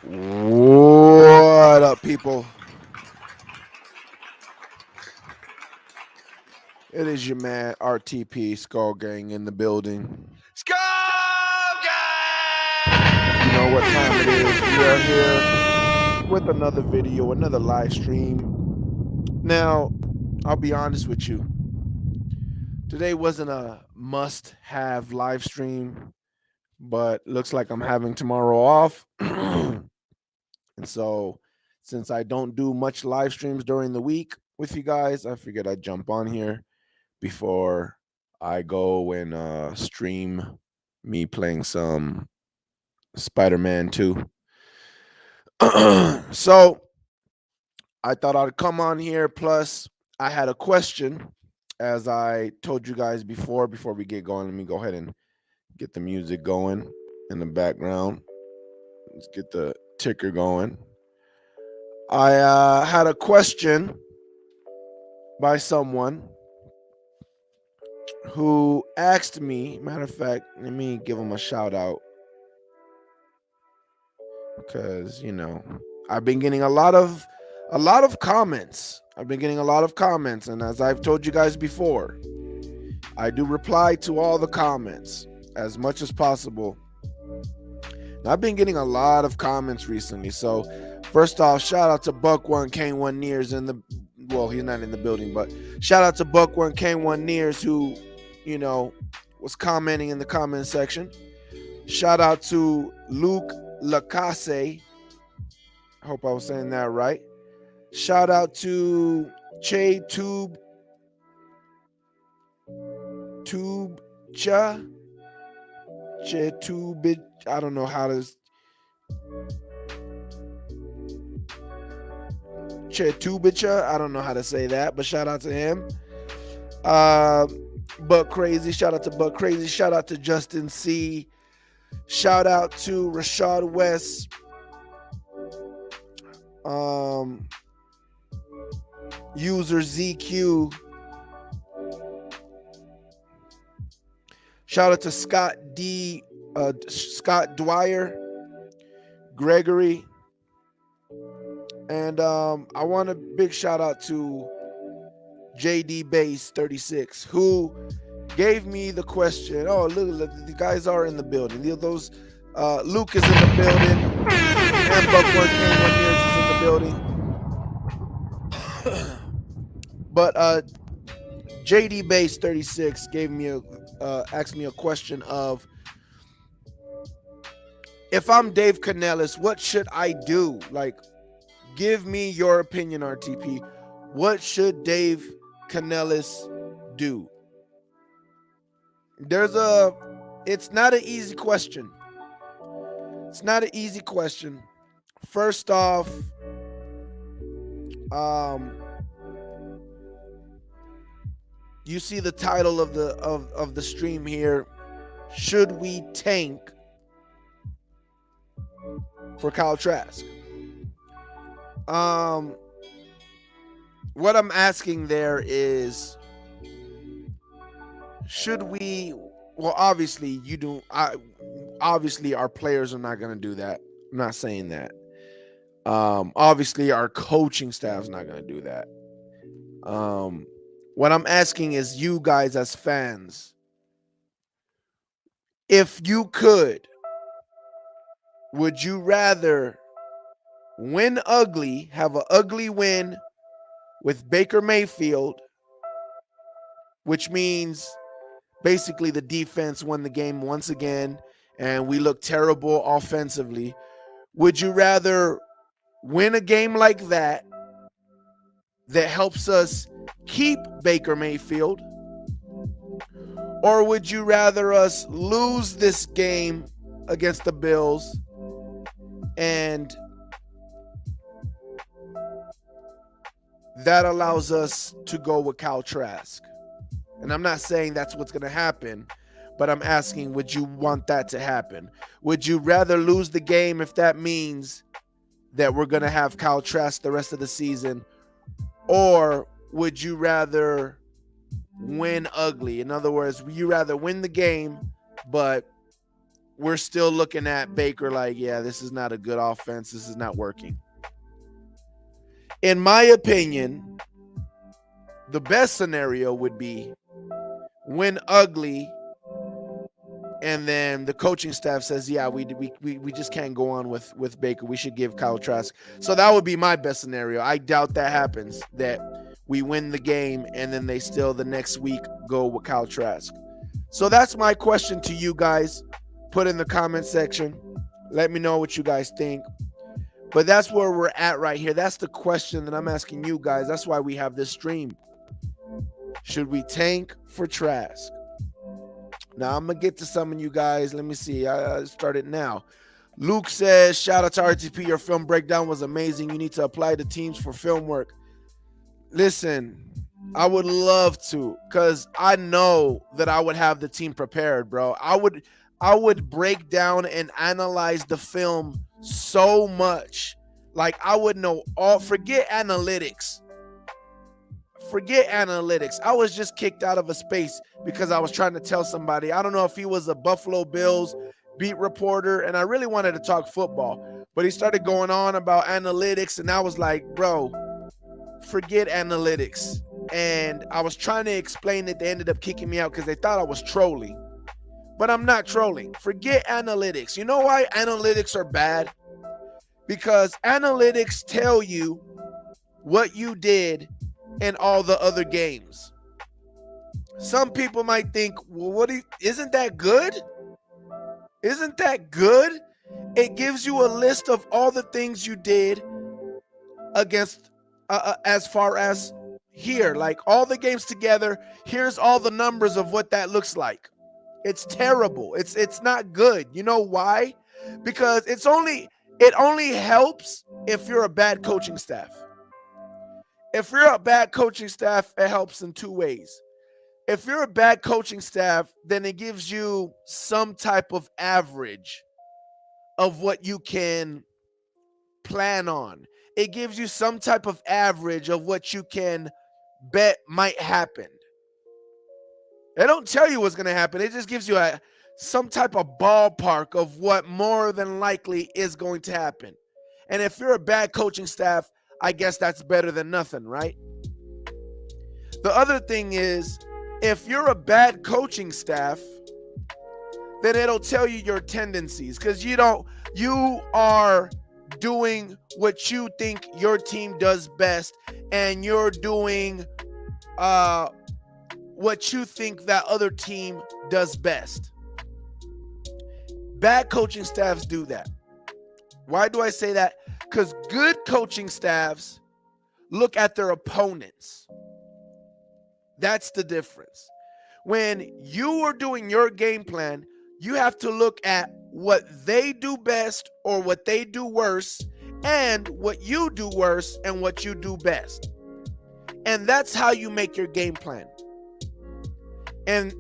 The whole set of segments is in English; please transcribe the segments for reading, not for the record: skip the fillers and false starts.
What up, people? It is your man RTP Skull Gang in the building. Skull Gang! You know what time it is. We are here with another video, another live stream. Now, I'll be honest with you. Today wasn't a must-have live stream, but looks like I'm having tomorrow off. And so, since I don't do much live streams during the week with you guys, I figured I'd jump on here before I go and stream me playing some Spider-Man 2. So I thought I'd come on here. Plus, I had a question, as I told you guys before we get going. Let me go ahead and get the music going in the background. Let's get the ticker going. I had a question by someone who asked me, matter of fact, let me give him a shout out, because I've been getting a lot of comments. And as I've told you guys before, I do reply to all the comments as much as possible. And I've been getting a lot of comments recently. So first off, shout out to Buck1 K1 Nears he's not in the building, but shout out to Buck1 K1 Nears, who was commenting in the comment section. Shout out to Luke Lacasse. I hope I was saying that right. Shout out to Che I don't know how to. Chetubicha, I don't know how to say that, but shout out to him. Buck Crazy, shout out to Buck Crazy. Shout out to Justin C. Shout out to Rashad West. User ZQ. Shout out to Scott D. Scott Dwyer, Gregory, and I want a big shout out to JD Base 36, who gave me the question. Oh, look, the guys are in the building. Those Luke is in the building, and Buckhorn K1 Years is in the building. But JD Base 36 gave me asked me a question of, if I'm Dave Canellis, what should I do? Like, give me your opinion, RTP. What should Dave Canellis do? It's not an easy question. It's not an easy question. First off, you see the title of the stream here. Should we tank for Kyle Trask? What I'm asking there is, should we? Well, obviously you do. Obviously our players are not going to do that. I'm not saying that. Obviously our coaching staff's not going to do that. What I'm asking is, you guys as fans, if you could, would you rather win ugly, have an ugly win with Baker Mayfield, which means basically the defense won the game once again and we look terrible offensively? Would you rather win a game like that helps us keep Baker Mayfield, or would you rather us lose this game against the Bills and that allows us to go with Kyle Trask? And I'm not saying that's what's going to happen, but I'm asking, would you want that to happen? Would you rather lose the game if that means that we're going to have Kyle Trask the rest of the season, or would you rather win ugly? In other words, would you rather win the game, but we're still looking at Baker like, yeah, this is not a good offense. This is not working. In my opinion, the best scenario would be win ugly, and then the coaching staff says, yeah, we just can't go on with Baker. We should give Kyle Trask. So that would be my best scenario. I doubt that happens, that we win the game and then they still the next week go with Kyle Trask. So that's my question to you guys. Put in the comment section. Let me know what you guys think. But that's where we're at right here. That's the question that I'm asking you guys. That's why we have this stream. Should we tank for Trask? Now, I'm going to get to some of you guys. Let me see. I started now. Luke says, shout out to RTP. Your film breakdown was amazing. You need to apply to teams for film work. Listen, I would love to, because I know that I would have the team prepared, bro. I would break down and analyze the film so much. Like, I would know all. Forget analytics. I was just kicked out of a space because I was trying to tell somebody. I don't know if he was a Buffalo Bills beat reporter, and I really wanted to talk football, but he started going on about analytics, and I was like, bro, forget analytics. And I was trying to explain it. They ended up kicking me out because they thought I was trolling. But I'm not trolling. Forget analytics. You know why analytics are bad? Because analytics tell you what you did in all the other games. Some people might think, well, isn't that good? Isn't that good? It gives you a list of all the things you did against, as far as here, like all the games together. Here's all the numbers of what that looks like. It's terrible. It's not good. You know why? Because it only helps if you're a bad coaching staff. If you're a bad coaching staff, it helps in two ways. If you're a bad coaching staff, then it gives you some type of average of what you can plan on. It gives you some type of average of what you can bet might happen. They don't tell you what's going to happen. It just gives you some type of ballpark of what more than likely is going to happen. And if you're a bad coaching staff, I guess that's better than nothing, right? The other thing is, if you're a bad coaching staff, then it'll tell you your tendencies, because you are doing what you think your team does best, and you're doing what you think that other team does best. Bad coaching staffs do that. Why do I say that? Because good coaching staffs look at their opponents. That's the difference. When you are doing your game plan, you have to look at what they do best or what they do worse, and what you do worse and what you do best. And that's how you make your game plan. And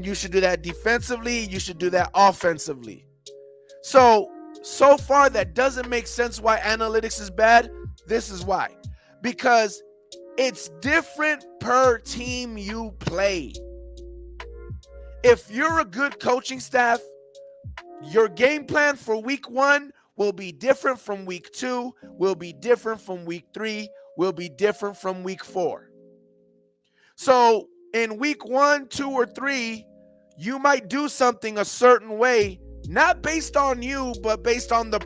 you should do that defensively, you should do that offensively. So far that doesn't make sense why analytics is bad. This is why. Because it's different per team you play. If you're a good coaching staff, your game plan for week 1 will be different from week 2, will be different from week 3, will be different from week 4. So in week 1, 2, or 3, you might do something a certain way, not based on you, but based on the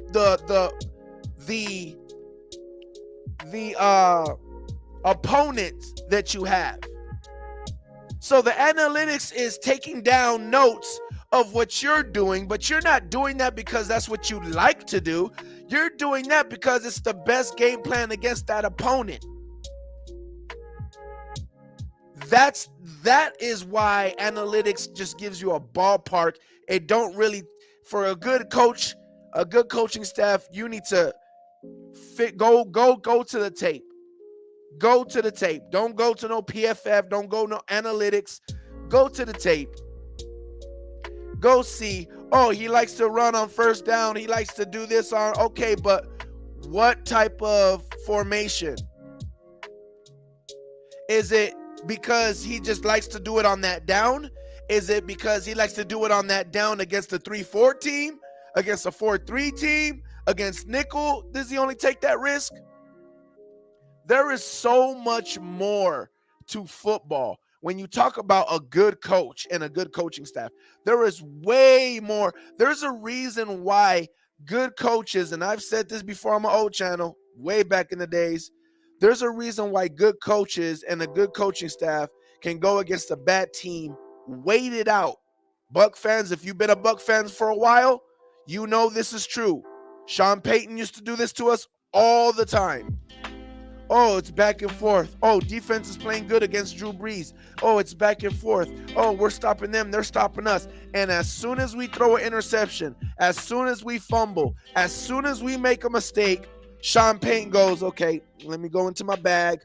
opponents that you have. So the analytics is taking down notes of what you're doing, but you're not doing that because that's what you like to do. You're doing that because it's the best game plan against that opponent. That is why analytics just gives you a ballpark. It don't really, for a good coach, a good coaching staff, you need to go to the tape. Go to the tape. Don't go to no PFF. Don't go no analytics. Go to the tape. Go see, oh, he likes to run on first down. He likes to do this on, okay, but what type of formation? Is it because he just likes to do it on that down? Is it because he likes to do it on that down against a 3-4 team, against a 4-3 team, against nickel? Does he only take that risk? There is so much more to football. When you talk about a good coach and a good coaching staff, there is way more. There's a reason why good coaches, and I've said this before on my old channel, way back in the days, there's a reason why good coaches and a good coaching staff can go against a bad team, wait it out. Buck fans, if you've been a Buck fan for a while, you know this is true. Sean Payton used to do this to us all the time. Oh, it's back and forth. Oh, defense is playing good against Drew Brees. Oh, it's back and forth. Oh, we're stopping them. They're stopping us. And as soon as we throw an interception, as soon as we fumble, as soon as we make a mistake, Sean Payton goes, okay, let me go into my bag,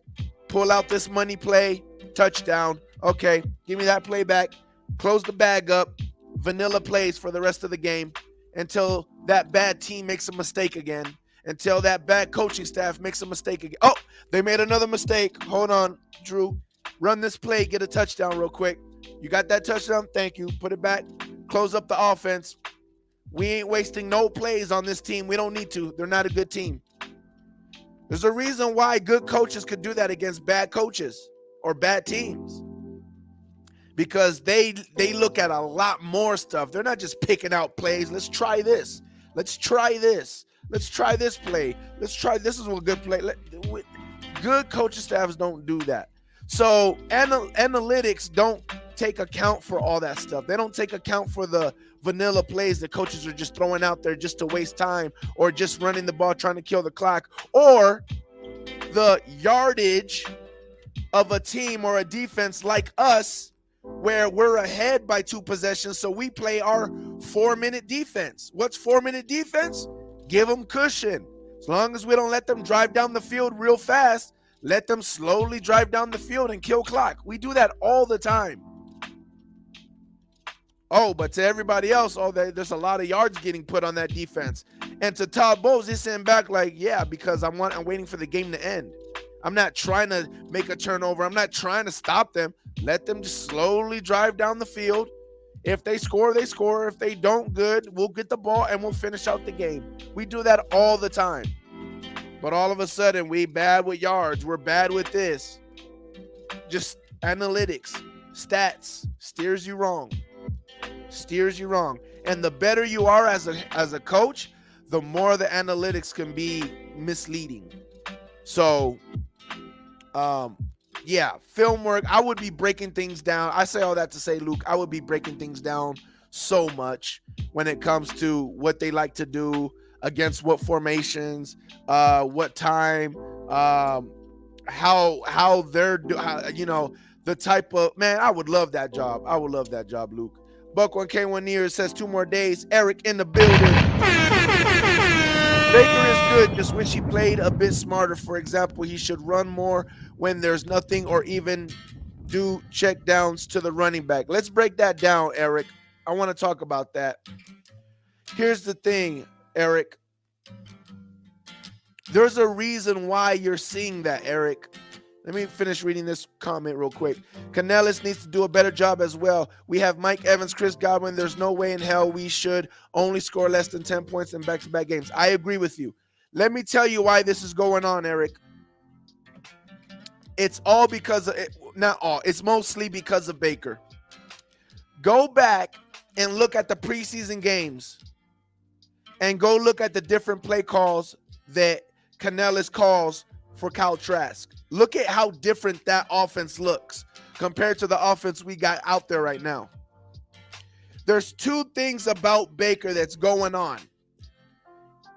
pull out this money play, touchdown. Okay, give me that play back. Close the bag up. Vanilla plays for the rest of the game until that bad team makes a mistake again. Until that bad coaching staff makes a mistake again. Oh, they made another mistake. Hold on, Drew. Run this play, get a touchdown real quick. You got that touchdown? Thank you. Put it back. Close up the offense. We ain't wasting no plays on this team. We don't need to. They're not a good team. There's a reason why good coaches could do that against bad coaches or bad teams. Because they look at a lot more stuff. They're not just picking out plays. Let's try this. Let's try this. Let's try this play. Let's try this is a good play. Good coaching staffs don't do that. So analytics don't take account for all that stuff. They don't take account for the vanilla plays that coaches are just throwing out there just to waste time, or just running the ball trying to kill the clock, or the yardage of a team or a defense like us where we're ahead by 2 possessions, so we play our 4-minute defense. What's 4-minute defense? Give them cushion. As long as we don't let them drive down the field real fast, let them slowly drive down the field and kill clock. We do that all the time. Oh, but to everybody else, there's a lot of yards getting put on that defense. And to Todd Bowles, he's sitting back like, yeah, because I'm waiting for the game to end. I'm not trying to make a turnover. I'm not trying to stop them. Let them just slowly drive down the field. If they score, they score. If they don't, good. We'll get the ball and we'll finish out the game. We do that all the time. But all of a sudden, we bad with yards. We're bad with this. Just analytics, stats steers you wrong. Steers you wrong. And the better you are as a coach, the more the analytics can be misleading. So, yeah, film work. I would be breaking things down. I say all that to say, Luke, I would be breaking things down so much when it comes to what they like to do against what formations, what time, how they're the type of, man, I would love that job. I would love that job, Luke. Buck1K1 near says 2 more days. Eric in the building. Baker is good, just wish he played a bit smarter. For example, he should run more when there's nothing, or even do check downs to the running back. Let's break that down, Eric. I want to talk about that. Here's the thing, Eric. There's a reason why you're seeing that, Eric. Let me finish reading this comment real quick. Canellis needs to do a better job as well. We have Mike Evans, Chris Godwin. There's no way in hell we should only score less than 10 points in back-to-back games. I agree with you. Let me tell you why this is going on, Eric. It's all because of, not all, it's mostly because of Baker. Go back and look at the preseason games and go look at the different play calls that Canellis calls for Kyle Trask. Look at how different that offense looks compared to the offense we got out there right now. There's 2 things about Baker that's going on.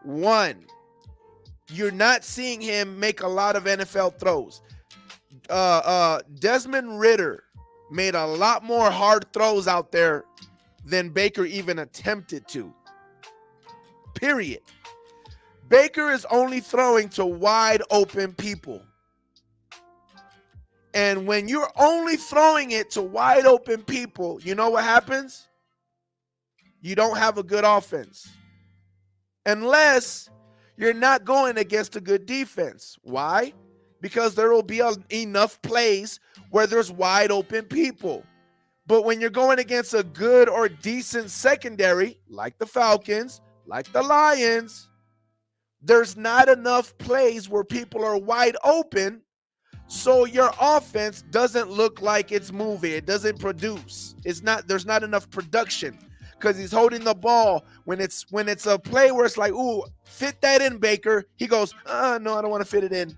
One, you're not seeing him make a lot of NFL throws. Desmond Ridder made a lot more hard throws out there than Baker even attempted to. Period. Baker is only throwing to wide open people. And when you're only throwing it to wide open people, you know what happens? You don't have a good offense. Unless you're not going against a good defense. Why? Because there will be enough plays where there's wide open people. But when you're going against a good or decent secondary, like the Falcons, like the Lions, there's not enough plays where people are wide open, so your offense doesn't look like it's moving. It doesn't produce. There's not enough production because he's holding the ball. When it's a play where it's like, ooh, fit that in, Baker. He goes, no, I don't want to fit it in.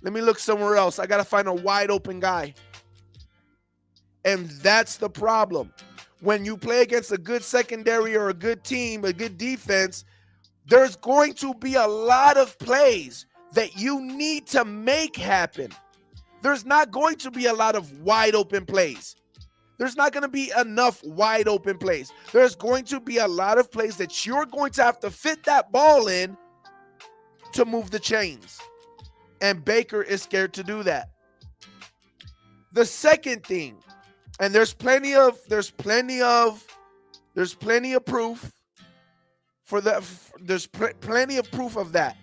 Let me look somewhere else. I got to find a wide open guy. And that's the problem. When you play against a good secondary or a good team, a good defense, there's going to be a lot of plays that you need to make happen. There's not going to be a lot of wide open plays. There's not going to be enough wide open plays. There's going to be a lot of plays that you're going to have to fit that ball in to move the chains. And Baker is scared to do that. The second thing, and there's plenty of proof for that. There's plenty of proof of that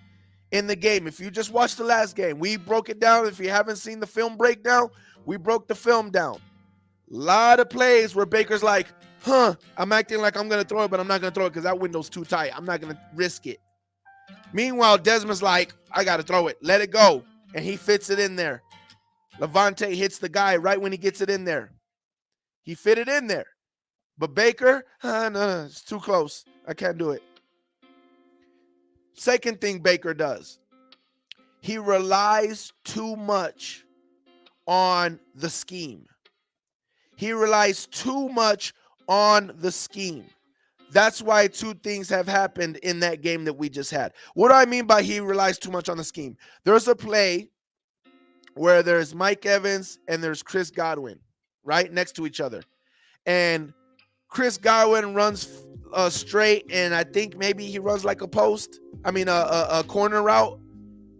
in the game. If you just watched the last game, we broke it down. If you haven't seen the film breakdown, we broke the film down. A lot of plays where Baker's like, I'm acting like I'm going to throw it, but I'm not going to throw it because that window's too tight. I'm not going to risk it. Meanwhile, Desmond's like, I got to throw it. Let it go. And he fits it in there. Levante hits the guy right when he gets it in there. He fit it in there. But Baker, no, it's too close. I can't do it. Second thing Baker does, he relies too much on the scheme. He relies too much on the scheme. That's why 2 things have happened in that game that we just had. What do I mean by he relies too much on the scheme? There's a play where there's Mike Evans and there's Chris Godwin right next to each other. And Chris Godwin runs straight, and I think maybe he runs like a post. I mean, a corner route.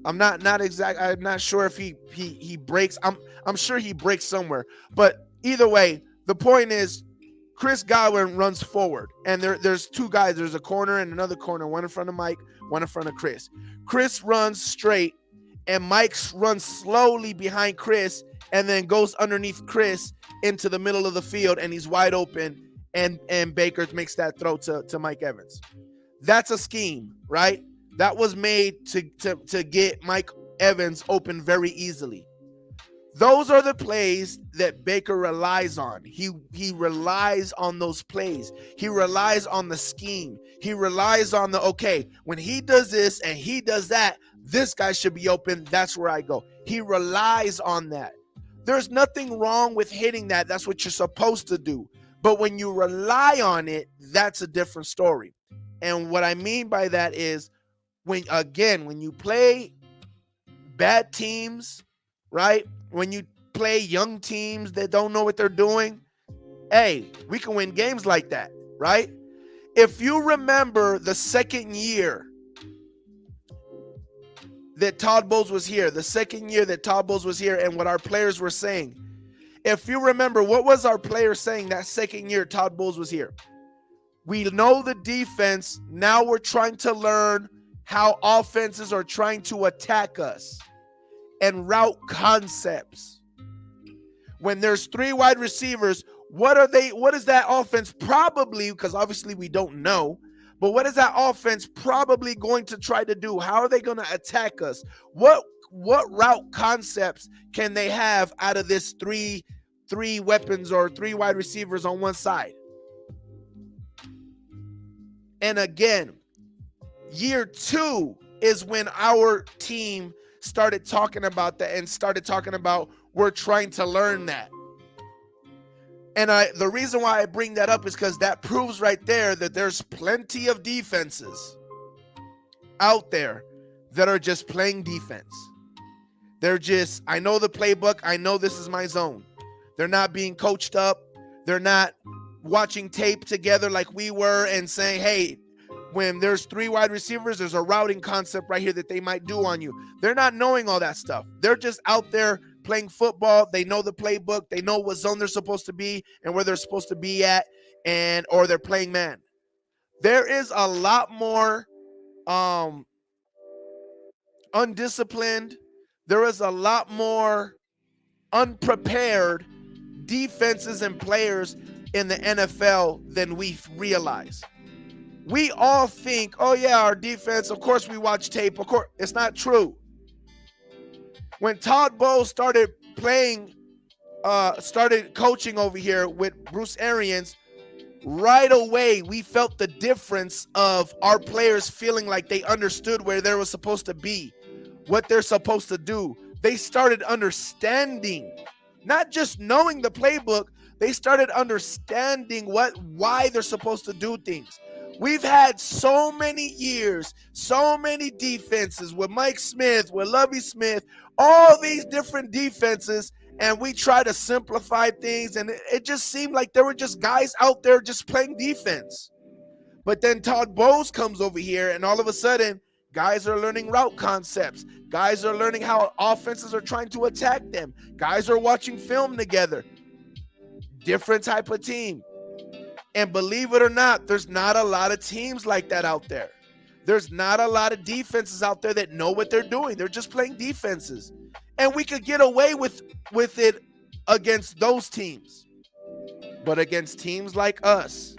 I'm not sure if he breaks. I'm sure he breaks somewhere. But either way, the point is, Chris Godwin runs forward, and there's 2 guys. There's a corner and another corner, one in front of Mike, one in front of Chris. Chris runs straight, and Mike runs slowly behind Chris, and then goes underneath Chris into the middle of the field, and he's wide open, and Baker makes that throw to Mike Evans. That's a scheme, right? That was made to get Mike Evans open very easily. Those are the plays that Baker relies on. He relies on those plays. He relies on the scheme. He relies on the, okay, when he does this and he does that, this guy should be open. That's where I go. He relies on that. There's nothing wrong with hitting that. That's what you're supposed to do. But when you rely on it, that's a different story. And what I mean by that is when you play bad teams, right? When you play young teams that don't know what they're doing, hey, we can win games like that, right? If you remember the second year that Todd Bowles was here, and what our players were saying, if you remember, what was our players saying that second year Todd Bowles was here? We know the defense. Now we're trying to learn how offenses are trying to attack us and route concepts. When there's 3 wide receivers, what is that offense probably, because obviously we don't know, but what is that offense probably going to try to do? How are they going to attack us? What route concepts can they have out of this three weapons or 3 wide receivers on one side? And again, year 2 is when our team started talking about that and started talking about we're trying to learn that. And the reason why I bring that up is because that proves right there that there's plenty of defenses out there that are just playing defense. They're just, I know the playbook. I know this is my zone. They're not being coached up. They're not watching tape together like we were and saying, hey, when there's 3 wide receivers, there's a routing concept right here that they might do on you. They're not knowing all that stuff. They're just out there playing football. They know the playbook. They know what zone they're supposed to be and where they're supposed to be at, or they're playing man. There is a lot more undisciplined. There is a lot more unprepared defenses and players in the NFL than we realize. We all think, oh yeah, our defense, of course we watch tape. Of course, it's not true. When Todd Bowles started coaching over here with Bruce Arians, right away we felt the difference of our players feeling like they understood where they were supposed to be, what they're supposed to do. They started understanding, not just knowing the playbook, they started understanding why they're supposed to do things. We've had so many years, so many defenses with Mike Smith, with Lovie Smith, all these different defenses, and we try to simplify things, and it just seemed like there were just guys out there just playing defense. But then Todd Bowles comes over here, and all of a sudden, guys are learning route concepts. Guys are learning how offenses are trying to attack them. Guys are watching film together. Different type of team. And believe it or not, there's not a lot of teams like that out there. There's not a lot of defenses out there that know what they're doing. They're just playing defenses. And we could get away with it against those teams. But against teams like us,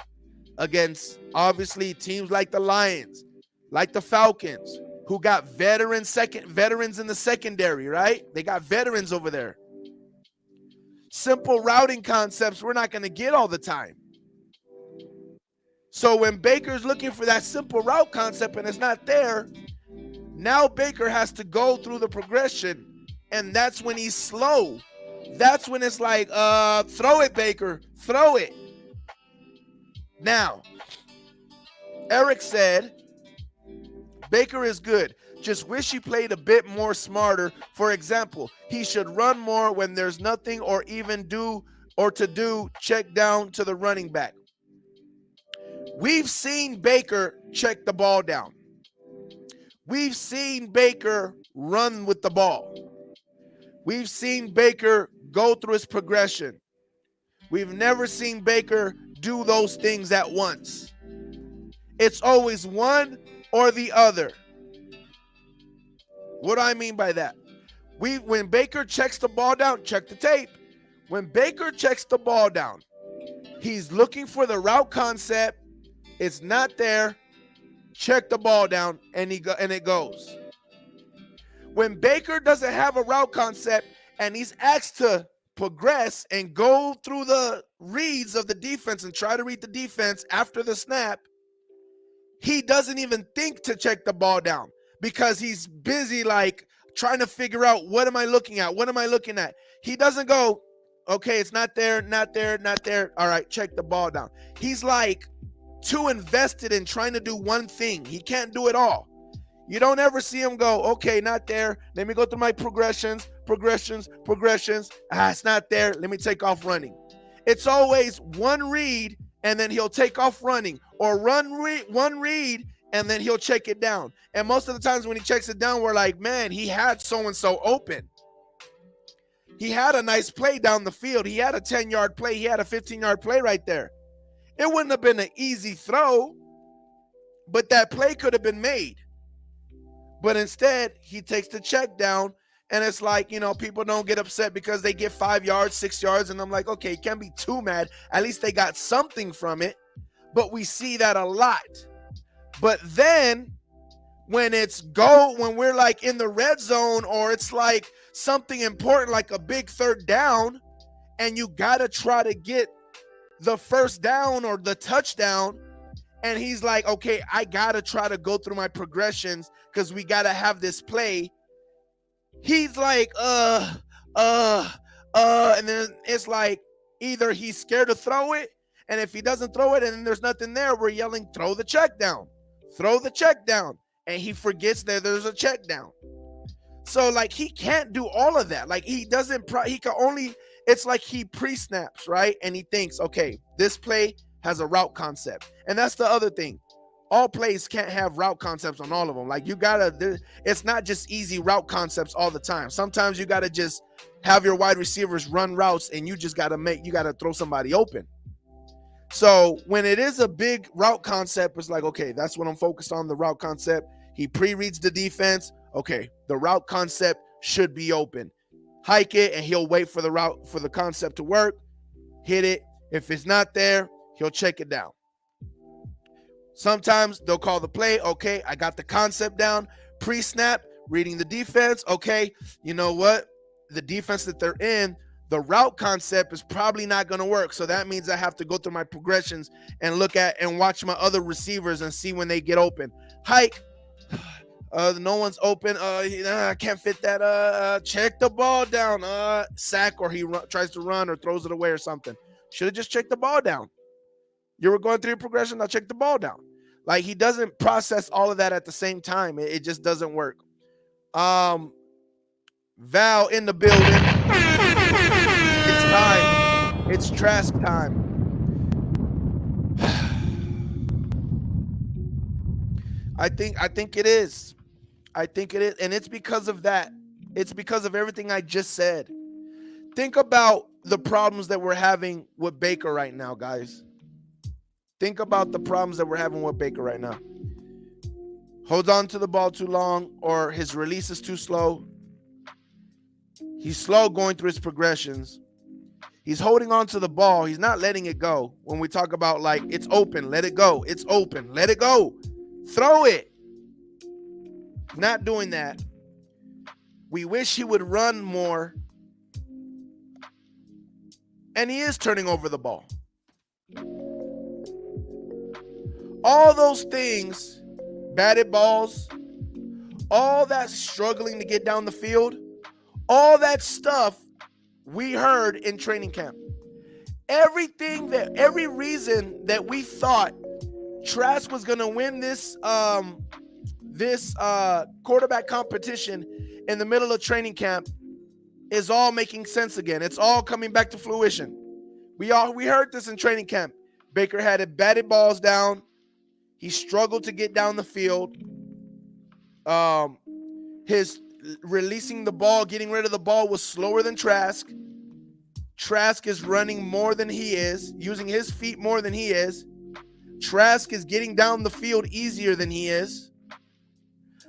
against obviously teams like the Lions, like the Falcons, who got veterans in the secondary, right? They got veterans over there. Simple routing concepts we're not going to get all the time. So when Baker's looking for that simple route concept and it's not there, now Baker has to go through the progression, and that's when he's slow. That's when it's like, throw it, Baker, throw it. Now, Eric said, Baker is good. Just wish he played a bit more smarter. For example, he should run more when there's nothing or even do check down to the running back. We've seen Baker check the ball down. We've seen Baker run with the ball. We've seen Baker go through his progression. We've never seen Baker do those things at once. It's always one or the other. What do I mean by that? When Baker checks the ball down, check the tape. When Baker checks the ball down, He's looking for the route concept. It's not there. Check the ball down, and it goes. When Baker doesn't have a route concept and he's asked to progress and go through the reads of the defense and try to read the defense after the snap, he doesn't even think to check the ball down because he's busy like trying to figure out, what am I looking at? What am I looking at? He doesn't go, okay, it's not there, not there, not there. All right, check the ball down. He's like too invested in trying to do one thing. He can't do it all. You don't ever see him go, okay, not there. Let me go through my progressions. It's not there. Let me take off running. It's always one read, and then he'll take off running, or one read, and then he'll check it down. And most of the times when he checks it down, we're like, man, he had so-and-so open. He had a nice play down the field. He had a 10-yard play. He had a 15-yard play right there. It wouldn't have been an easy throw, but that play could have been made. But instead, he takes the check down, and it's like, people don't get upset because they get 5 yards, 6 yards, and I'm like, okay, you can't be too mad. At least they got something from it. But we see that a lot. But then when we're like in the red zone, or it's like something important like a big third down, and you got to try to get the first down or the touchdown, and he's like, okay, I got to try to go through my progressions because we got to have this play. He's like, and then it's like either he's scared to throw it, and if he doesn't throw it and then there's nothing there, we're yelling, throw the check down, and he forgets that there's a check down. So like he can't do all of that. Like he can only, it's like he pre-snaps, right? And he thinks, okay, this play has a route concept. And that's the other thing. All plays can't have route concepts on all of them. Like it's not just easy route concepts all the time. Sometimes you got to just have your wide receivers run routes, and you just got to throw somebody open. So when it is a big route concept, it's like, okay, that's what I'm focused on, the route concept. He pre-reads the defense. Okay, the route concept should be open. Hike it, and he'll wait for the concept to work. Hit it. If it's not there, he'll check it down. Sometimes they'll call the play. Okay, I got the concept down. Pre-snap, reading the defense. Okay, you know what? The defense that they're in, the route concept is probably not going to work. So that means I have to go through my progressions and look at and watch my other receivers and see when they get open. Hike. No one's open. I can't fit that. Check the ball down. Sack, or he tries to run or throws it away or something. Should have just checked the ball down. You were going through your progression. Now check the ball down. Like he doesn't process all of that at the same time. It just doesn't work. Val in the building. It's time. It's Trask time. I think it is. I think it is. And it's because of that. It's because of everything I just said. Think about the problems that we're having with Baker right now, guys. Think about the problems that we're having with Baker right now. Holds on to the ball too long, or his release is too slow. He's slow going through his progressions. He's holding on to the ball. He's not letting it go. When we talk about like, it's open, let it go. It's open, let it go. Throw it. Not doing that. We wish he would run more. And he is turning over the ball. All those things, batted balls, all that struggling to get down the field, all that stuff we heard in training camp. Every reason that we thought Trask was going to win this quarterback competition in the middle of training camp is all making sense again. It's all coming back to fruition. We heard this in training camp. Baker had it batted balls down. He struggled to get down the field. His releasing the ball, getting rid of the ball was slower than Trask. Trask is running more than he is, using his feet more than he is. Trask is getting down the field easier than he is.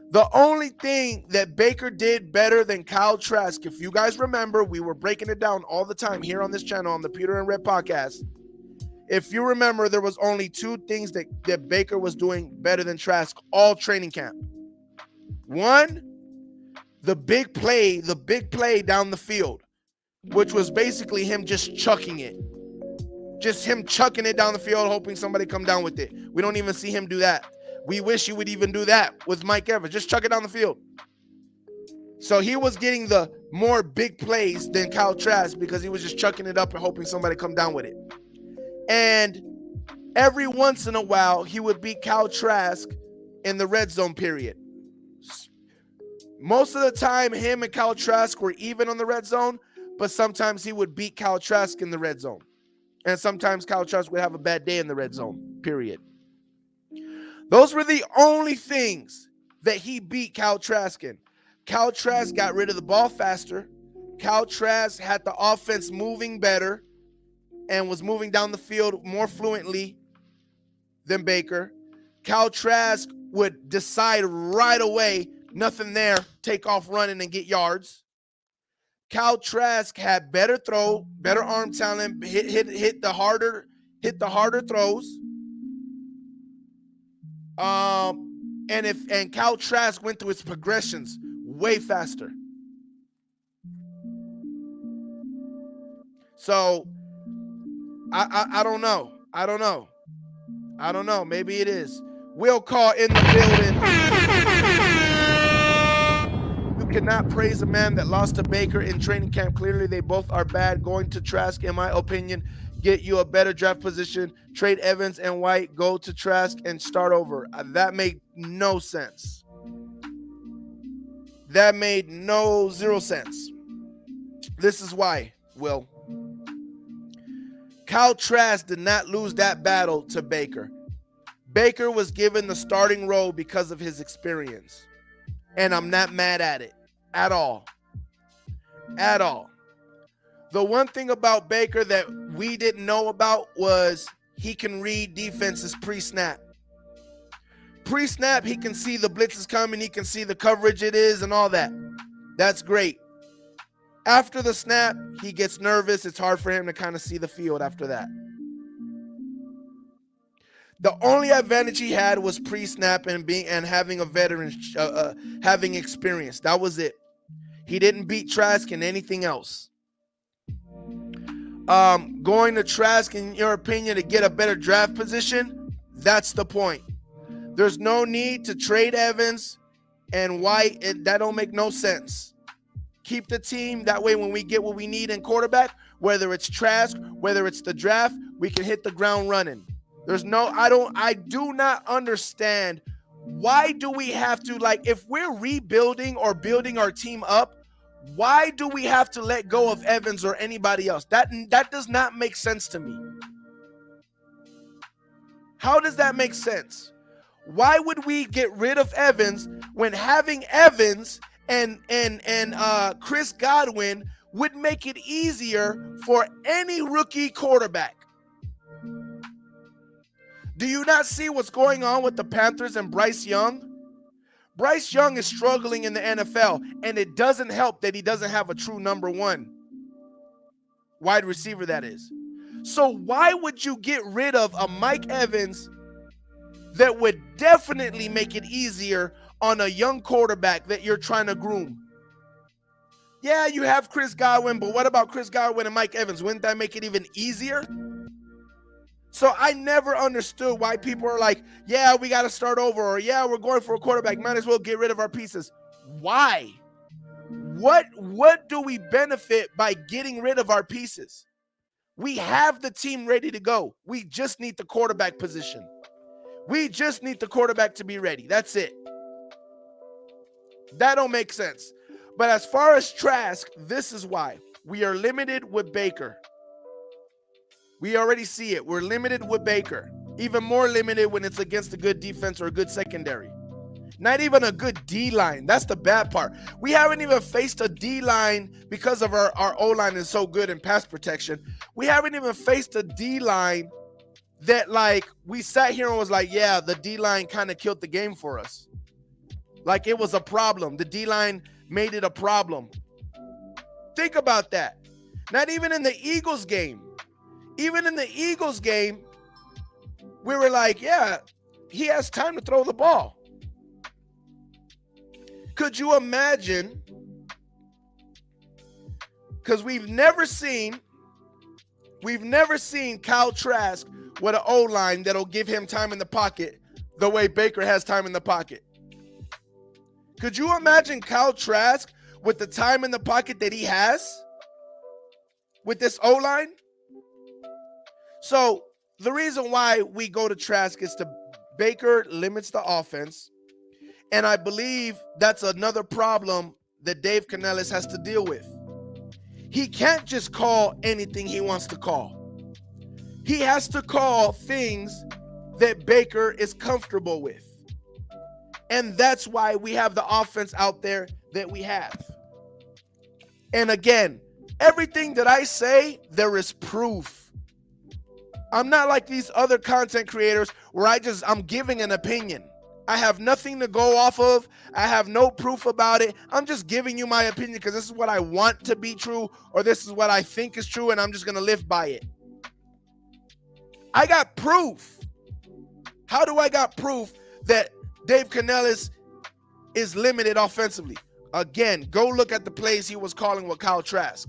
The only thing that Baker did better than Kyle Trask, if you guys remember, we were breaking it down all the time here on this channel on the Pewter and Red podcast, If you remember, there was only two things that Baker was doing better than Trask all training camp. One, the big play down the field, which was basically him just chucking it. Just him chucking it down the field, hoping somebody come down with it. We don't even see him do that. We wish he would even do that with Mike Evans. Just chuck it down the field. So he was getting the more big plays than Kyle Trask because he was just chucking it up and hoping somebody come down with it. And every once in a while, he would beat Kyle Trask in the red zone period. Most of the time, him and Kyle Trask were even on the red zone, but sometimes he would beat Kyle Trask in the red zone. And sometimes Kyle Trask would have a bad day in the red zone, period. Those were the only things that he beat Kyle Trask in. Kyle Trask got rid of the ball faster. Kyle Trask had the offense moving better and was moving down the field more fluently than Baker. Kyle Trask would decide right away, nothing there, take off running and get yards. Kyle Trask had better throw, better arm talent, hit the harder throws. And Kyle Trask went through his progressions way faster. So I don't know. I don't know. Maybe it is. Will call in the building. You cannot praise a man that lost to Baker in training camp. Clearly, they both are bad. Going to Trask, in my opinion, get you a better draft position. Trade Evans and White, go to Trask and start over. That made no sense. That made zero sense. This is why, Will. Kyle Trask did not lose that battle to Baker. Baker was given the starting role because of his experience. And I'm not mad at it at all. At all. The one thing about Baker that we didn't know about was he can read defenses pre-snap. Pre-snap, he can see the blitzes coming. He can see the coverage it is and all that. That's great. After the snap, he gets nervous. It's hard for him to kind of see the field after that. The only advantage he had was pre-snap and having a veteran, having experience. That was it. He didn't beat Trask in anything else. Going to Trask, in your opinion, to get a better draft position, that's the point. There's no need to trade Evans and White. That don't make no sense. Keep the team. That way, when we get what we need in quarterback, whether it's Trask, whether it's the draft, we can hit the ground running. I do not understand, why do we have to, like, if we're rebuilding or building our team up, why do we have to let go of Evans or anybody else? That does not make sense to me. How does that make sense? Why would we get rid of Evans when having Evans and Chris Godwin would make it easier for any rookie quarterback? Do you not see what's going on with the Panthers and Bryce Young? Bryce Young is struggling in the NFL, and it doesn't help that he doesn't have a true number one wide receiver, that is. So why would you get rid of a Mike Evans that would definitely make it easier on a young quarterback that you're trying to groom? Yeah, you have Chris Godwin, but what about Chris Godwin and Mike Evans? Wouldn't that make it even easier? So I never understood why people are like, yeah, we got to start over, or yeah, we're going for a quarterback, might as well get rid of our pieces. Why? What do we benefit by getting rid of our pieces? We have the team ready to go. We just need the quarterback position. We just need the quarterback to be ready. That's it. That don't make sense. But as far as Trask, this is why. We are limited with Baker. We already see it. We're limited with Baker. Even more limited when it's against a good defense or a good secondary. Not even a good D-line. That's the bad part. We haven't even faced a D-line because of our O-line is so good in pass protection. We haven't even faced a D-line that, like, we sat here and was like, yeah, the D-line kind of killed the game for us. Like, it was a problem. The D-line made it a problem. Think about that. Not even in the Eagles game. Even in the Eagles game, we were like, yeah, he has time to throw the ball. Could you imagine? Because we've never seen Kyle Trask with an O-line that'll give him time in the pocket the way Baker has time in the pocket. Could you imagine Kyle Trask with the time in the pocket that he has with this O-line? So the reason why we go to Trask is Baker limits the offense. And I believe that's another problem that Dave Canellis has to deal with. He can't just call anything he wants to call. He has to call things that Baker is comfortable with. And that's why we have the offense out there that we have. And again, everything that I say, there is proof. I'm not like these other content creators where I'm giving an opinion. I have nothing to go off of. I have no proof about it. I'm just giving you my opinion because this is what I want to be true, or this is what I think is true, and I'm just going to live by it. I got proof. How do I got proof that Dave Canellis is limited offensively? Again, go look at the plays he was calling with Kyle Trask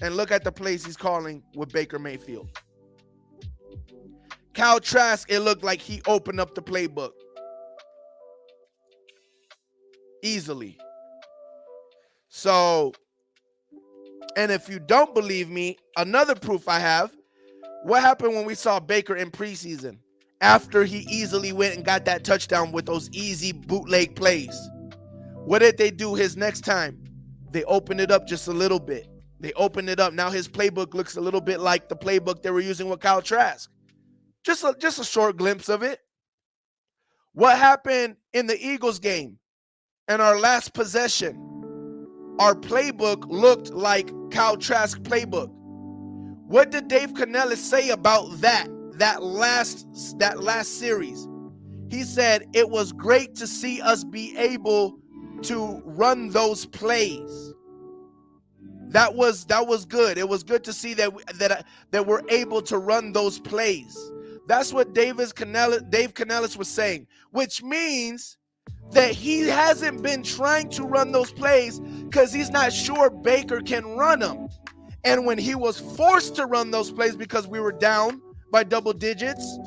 and look at the plays he's calling with Baker Mayfield. Kyle Trask, it looked like he opened up the playbook easily. So, and if you don't believe me, another proof I have, what happened when we saw Baker in preseason after he easily went and got that touchdown with those easy bootleg plays? What did they do his next time? They opened it up just a little bit. They opened it up. Now his playbook looks a little bit like the playbook they were using with Kyle Trask. Just a short glimpse of it. What happened in the Eagles game? In our last possession, our playbook looked like Kyle Trask playbook. What did Dave Canellis say about that last series? He said it was great to see us be able to run those plays. That was good. It was good to see that we're able to run those plays. That's what Dave Canellis was saying, which means that he hasn't been trying to run those plays because he's not sure Baker can run them. And when he was forced to run those plays because we were down by double digits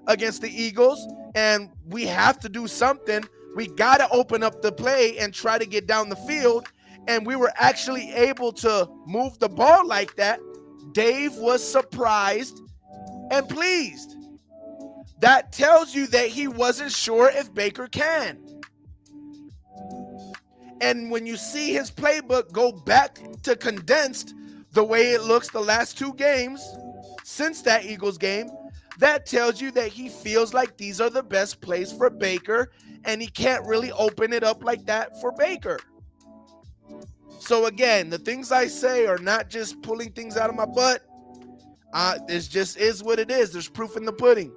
against the Eagles and we have to do something, we got to open up the play and try to get down the field, and we were actually able to move the ball like that, Dave was surprised and pleased. That tells you that he wasn't sure if Baker can. And when you see his playbook go back to condensed the way it looks the last two games since that Eagles game, that tells you that he feels like these are the best plays for Baker, and he can't really open it up like that for Baker. So again, the things I say are not just pulling things out of my butt. It just is what it is. There's proof in the pudding.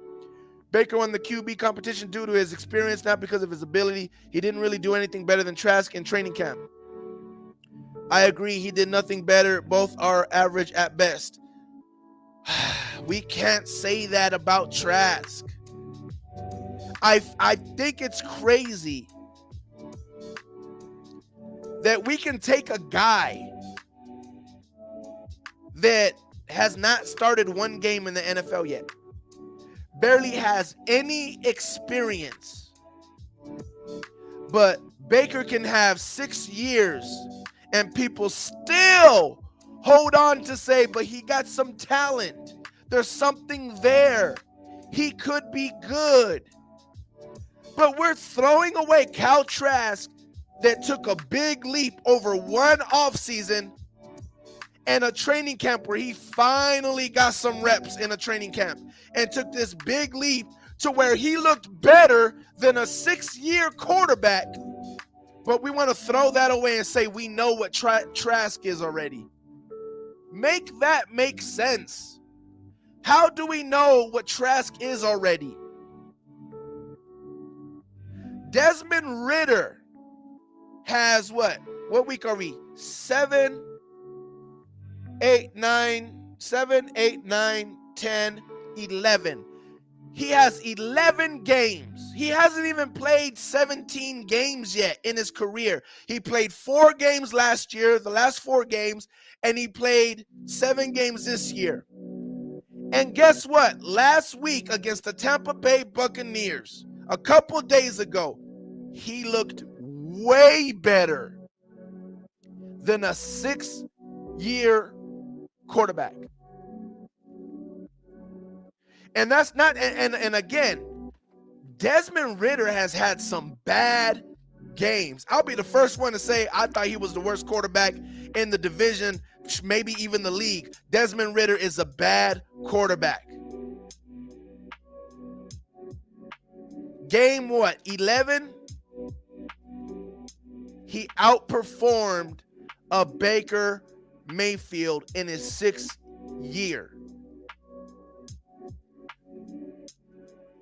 Baker won the QB competition due to his experience, not because of his ability. He didn't really do anything better than Trask in training camp. I agree, he did nothing better. Both are average at best. We can't say that about Trask. I think it's crazy that we can take a guy that has not started one game in the NFL yet, barely has any experience, but Baker can have 6 years and people still hold on to say, but he got some talent. There's something there. He could be good. But we're throwing away Kyle Trask that took a big leap over one offseason and a training camp where he finally got some reps in a training camp and took this big leap to where he looked better than a 6-year quarterback. But we want to throw that away and say we know what Trask is already. Make that make sense. How do we know what Trask is already? Desmond Ridder has what? What week are we? 7, 8, 9, 7, 8, 9, 10, 11. He has 11 games. He hasn't even played 17 games yet in his career. He played 4 games last year, the last 4 games, and he played 7 games this year. And guess what? Last week against the Tampa Bay Buccaneers, a couple days ago, he looked way better than a 6-year quarterback. And that's not, and again, Desmond Ridder has had some bad games. I'll be the first one to say I thought he was the worst quarterback in the division, maybe even the league. Desmond Ridder is a bad quarterback. Game 11? He outperformed a Baker Mayfield in his 6th year.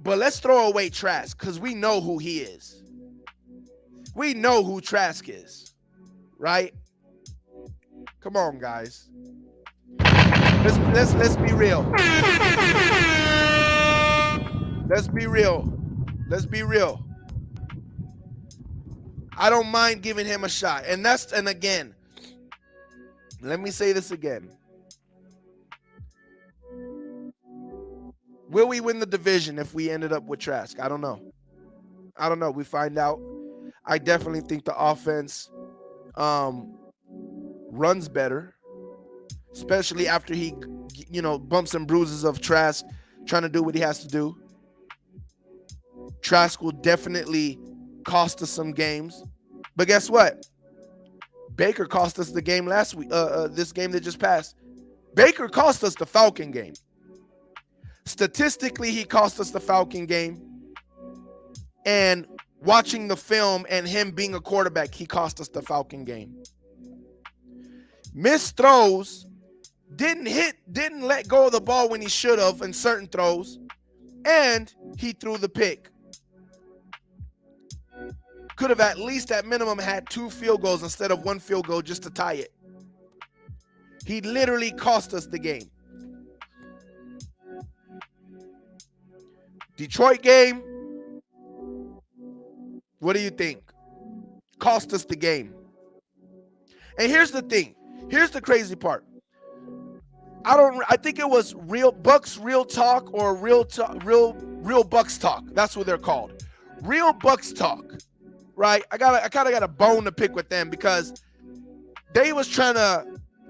But let's throw away Trask because we know who he is. We know who Trask is, right? Come on, guys. Let's be real. Let's be real. Let's be real. I don't mind giving him a shot. And again, let me say this again. Will we win the division if we ended up with Trask? I don't know. We find out. I definitely think the offense runs better, especially after he, bumps and bruises of Trask trying to do what he has to do. Trask will definitely cost us some games. But guess what? Baker cost us the game last week, this game that just passed. Baker cost us the Falcon game. Statistically, he cost us the Falcon game. And watching the film and him being a quarterback, he cost us the Falcon game. Missed throws, didn't let go of the ball when he should have in certain throws, and he threw the pick. Could have at least at minimum had 2 field goals instead of 1 field goal just to tie it. He literally cost us the game. Detroit game, what do you think? Cost us the game. And here's the thing. Here's the crazy part. I think it was Real Bucs Real Talk or Real Bucs Talk. That's what they're called. Real Bucs Talk. Right? I kind of got a bone to pick with them because they was trying to,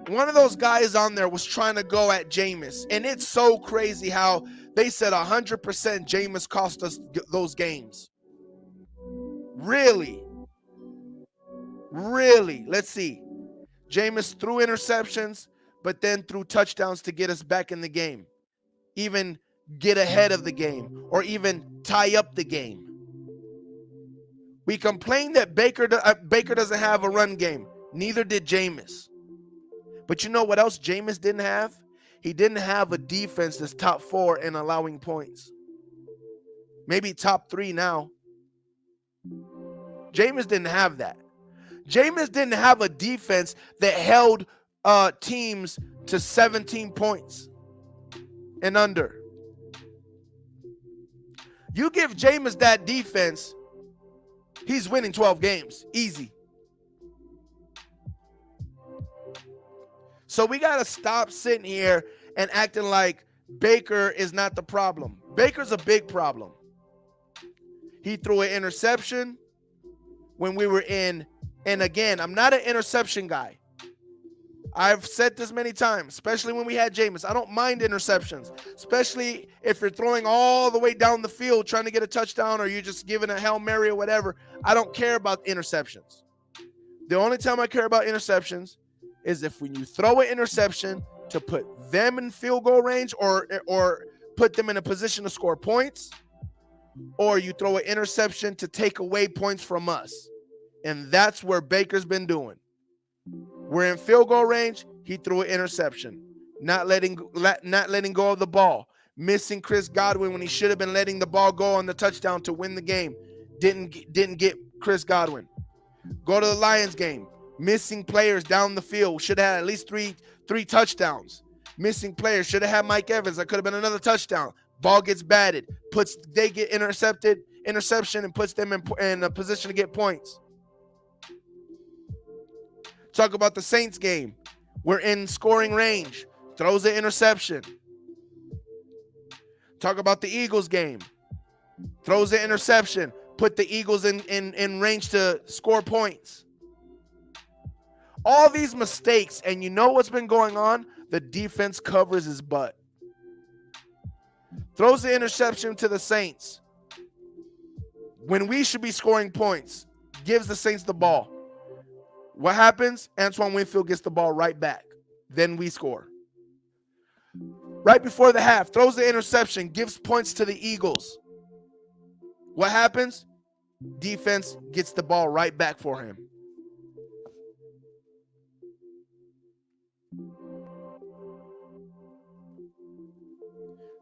one of those guys on there was trying to go at Jameis. And it's so crazy how they said 100% Jameis cost us those games. Really? Let's see. Jameis threw interceptions, but then threw touchdowns to get us back in the game. Even get ahead of the game or even tie up the game. We complain that Baker doesn't have a run game. Neither did Jameis. But you know what else Jameis didn't have? He didn't have a defense that's top 4 in allowing points. Maybe top 3 now. Jameis didn't have that. Jameis didn't have a defense that held teams to 17 points and under. You give Jameis that defense, he's winning 12 games. Easy. So we got to stop sitting here and acting like Baker is not the problem. Baker's a big problem. He threw an interception when we were in. And again, I'm not an interception guy. I've said this many times, especially when we had Jameis. I don't mind interceptions, especially if you're throwing all the way down the field trying to get a touchdown or you're just giving a Hail Mary or whatever. I don't care about interceptions. The only time I care about interceptions is if when you throw an interception to put them in field goal range or put them in a position to score points, or you throw an interception to take away points from us. And that's where Baker's been doing. We're in field goal range. He threw an interception, not letting go of the ball, missing Chris Godwin when he should have been letting the ball go on the touchdown to win the game. Didn't get Chris Godwin. Go to the Lions game, missing players down the field. Should have had at least three touchdowns. Missing players. Should have had Mike Evans. That could have been another touchdown. Ball gets batted. They get interception, and puts them in a position to get points. Talk about the Saints game. We're in scoring range. Throws an interception. Talk about the Eagles game. Throws an interception. Put the Eagles in range to score points. All these mistakes, and you know what's been going on? The defense covers his butt. Throws the interception to the Saints when we should be scoring points. Gives the Saints the ball. What happens? Antoine Winfield gets the ball right back. Then we score. Right before the half, throws the interception, gives points to the Eagles. What happens? Defense gets the ball right back for him.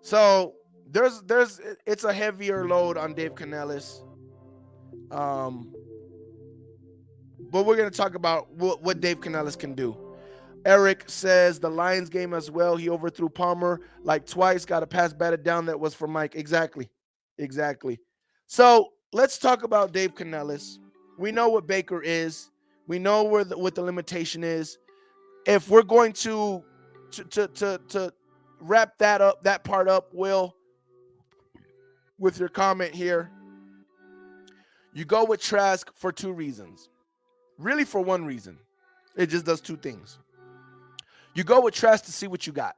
So it's a heavier load on Dave Canellis. But we're going to talk about what Dave Canellis can do. Eric says the Lions game as well. He overthrew Palmer like twice. Got a pass batted down that was for Mike. Exactly. So let's talk about Dave Canellis. We know what Baker is. We know what the limitation is. If we're going to wrap that part up, Will, with your comment here, you go with Trask for two reasons. Really for one reason. It just does two things. You go with Trask to see what you got.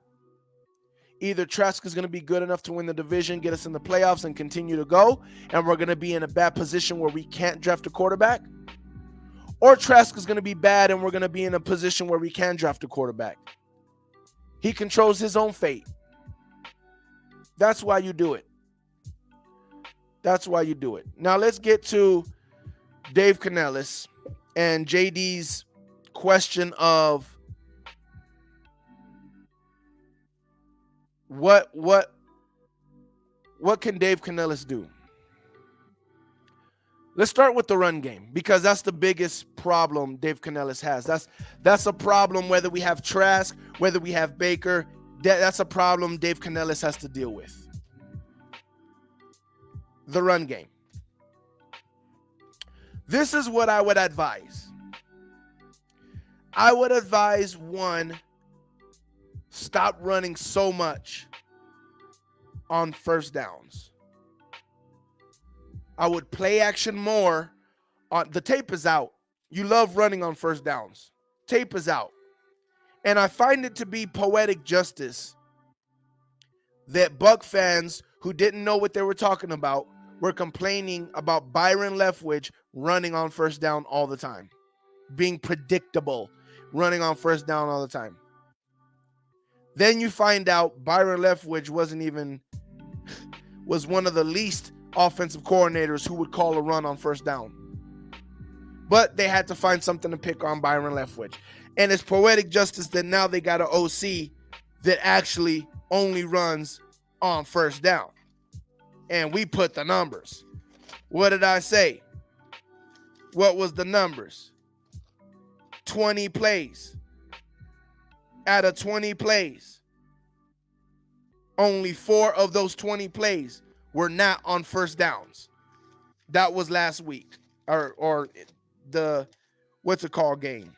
Either Trask is going to be good enough to win the division, get us in the playoffs, and continue to go, and we're going to be in a bad position where we can't draft a quarterback. Or Trask is going to be bad, and we're going to be in a position where we can draft a quarterback. He controls his own fate. That's why you do it. Now let's get to Dave Canellis and JD's question of what can Dave Canellis do? Let's start with the run game, because that's the biggest problem Dave Canellis has. That's a problem whether we have Trask, whether we have Baker. That's a problem Dave Canellis has to deal with. The run game. This is what I would advise. I would advise, one, stop running so much on first downs. I would play action more. The tape is out. You love running on first downs. Tape is out. And I find it to be poetic justice that Buck fans who didn't know what they were talking about were complaining about Byron Leftwich running on first down all the time. Being predictable, running on first down all the time. Then you find out Byron Leftwich was one of the least offensive coordinators who would call a run on first down. But they had to find something to pick on Byron Leftwich. And it's poetic justice that now they got an OC that actually only runs on first down. And we put the numbers. What did I say? What was the numbers? 20 plays. Out of 20 plays, only 4 of those 20 plays were not on first downs. That was last week. Or the, what's it called game?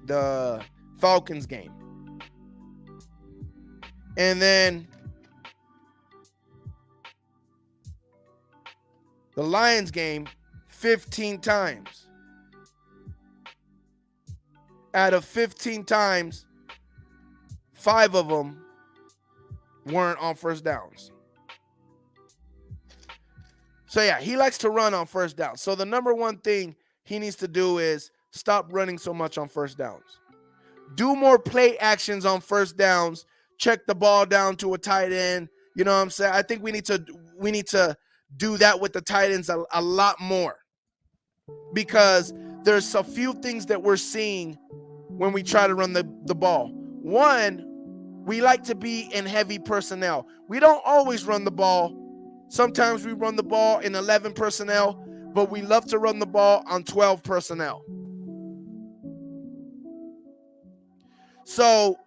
The Falcons game. And then the Lions game, 15 times. Out of 15 times, 5 of them weren't on first downs. So yeah, he likes to run on first down. So the number one thing he needs to do is stop running so much on first downs. Do more play actions on first downs. Check the ball down to a tight end. You know what I'm saying? I think we need to do that with the tight ends a lot more, because there's a few things that we're seeing when we try to run the ball. One, we like to be in heavy personnel. We don't always run the ball. Sometimes we run the ball in 11 personnel, but we love to run the ball on 12 personnel. So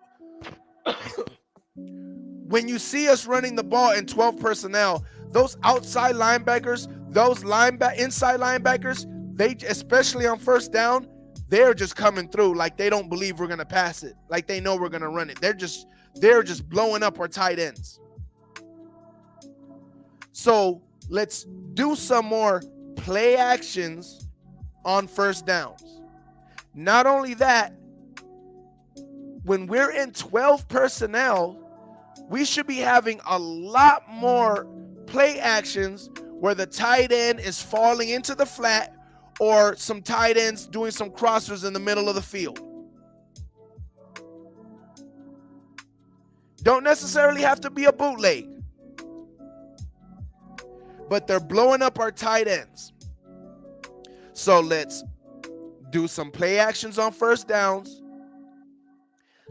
When you see us running the ball in 12 personnel, those outside linebackers, those inside linebackers, they, especially on first down, they're just coming through like they don't believe we're gonna pass it, like they know we're gonna run it. They're just blowing up our tight ends. So let's do some more play actions on first downs. Not only that, when we're in 12 personnel, we should be having a lot more play actions where the tight end is falling into the flat or some tight ends doing some crossers in the middle of the field. Don't necessarily have to be a bootleg, but they're blowing up our tight ends. So let's do some play actions on first downs.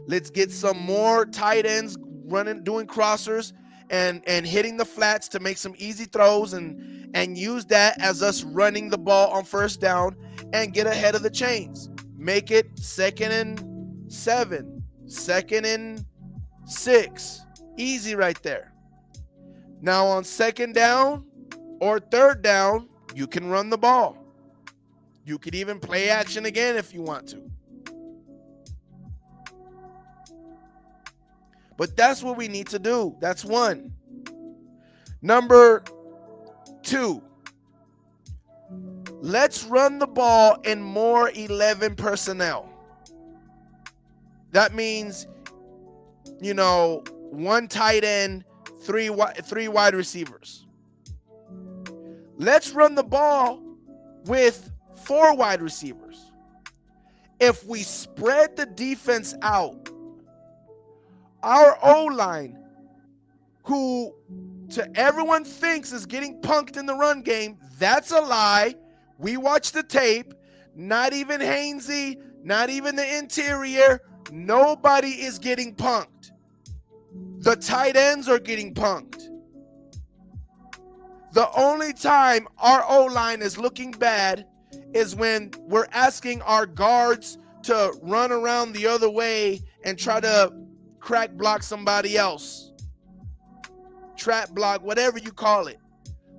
Let's get some more tight ends running, doing crossers and hitting the flats to make some easy throws and use that as us running the ball on first down and get ahead of the chains. Make it 2nd and 7, 2nd and 6. Easy right there. Now on 2nd down or 3rd down, you can run the ball. You could even play action again if you want to. But that's what we need to do. That's one. Number 2, let's run the ball in more 11 personnel. That means, 1 tight end, 3 wide receivers. Let's run the ball with 4 wide receivers. If we spread the defense out, our O-line, who to everyone thinks is getting punked in the run game, that's a lie. We watched the tape. Not even Hainsey, not even the interior. Nobody is getting punked. The tight ends are getting punked. The only time our O-line is looking bad is when we're asking our guards to run around the other way and try to crack block somebody else. Trap block, whatever you call it.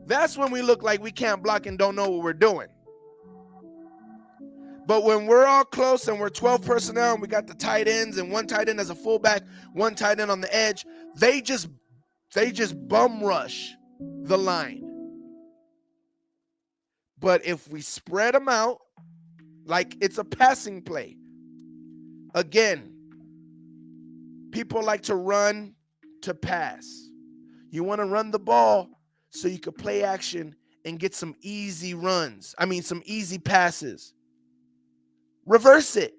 That's when we look like we can't block and don't know what we're doing. But when we're all close and we're 12 personnel and we got the tight ends and 1 tight end as a fullback, 1 tight end on the edge, they just bum rush the line. But if we spread them out like it's a passing play, again, people like to run to pass. You want to run the ball so you can play action and get some easy runs. Some easy passes. Reverse it.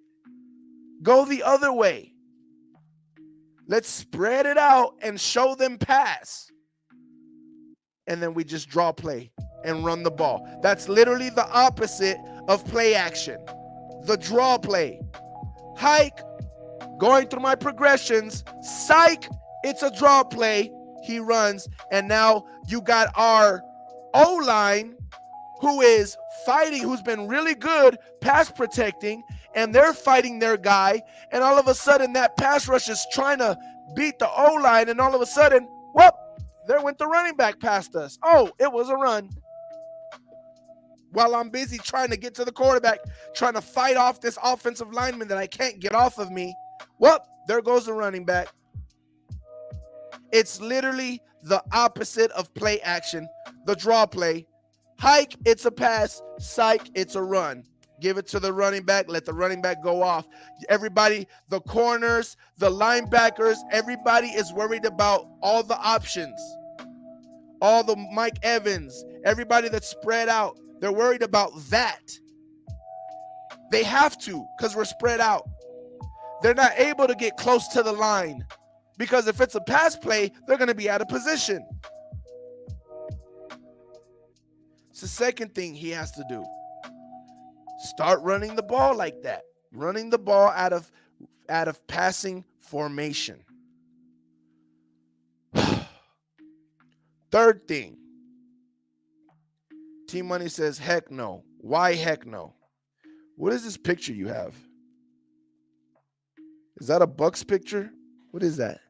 Go the other way. Let's spread it out and show them pass. And then we just draw play and run the ball. That's literally the opposite of play action. The draw play. Hike. Going through my progressions, psych, it's a draw play. He runs, and now you got our O-line who is fighting, who's been really good pass protecting, and they're fighting their guy, and all of a sudden that pass rush is trying to beat the O-line, and all of a sudden, whoop, there went the running back past us. Oh, it was a run. While I'm busy trying to get to the quarterback, trying to fight off this offensive lineman that I can't get off of me. Well, there goes the running back. It's literally the opposite of play action, the draw play. Hike, it's a pass. Psych, it's a run. Give it to the running back. Let the running back go off. Everybody, the corners, the linebackers, everybody is worried about all the options. All the Mike Evans, everybody that's spread out. They're worried about that. They have to because we're spread out. They're not able to get close to the line because if it's a pass play, they're going to be out of position. It's the second thing he has to do. Start running the ball like that. Running the ball out of passing formation. Third thing. T-Money says, heck no. Why heck no? What is this picture you have? Is that a Bucs picture? What is that?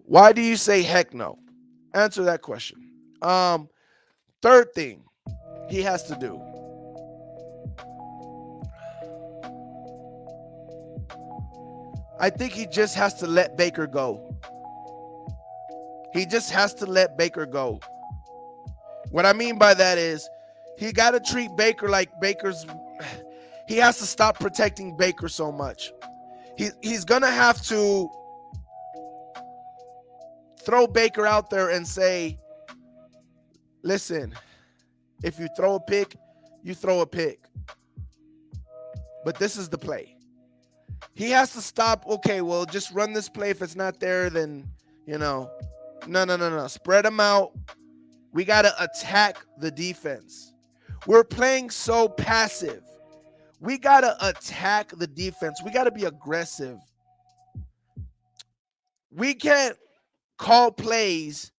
Why do you say heck no? Answer that question. Third thing he has to do. I think he just has to let Baker go. He just has to let Baker go. What I mean by that is he got to treat Baker like he has to stop protecting Baker so much. He's going to have to throw Baker out there and say, listen, if you throw a pick, you throw a pick. But this is the play. He has to stop, okay, well, just run this play. If it's not there, then, no. Spread them out. We got to attack the defense. We're playing so passive. We got to attack the defense. We got to be aggressive. We can't call plays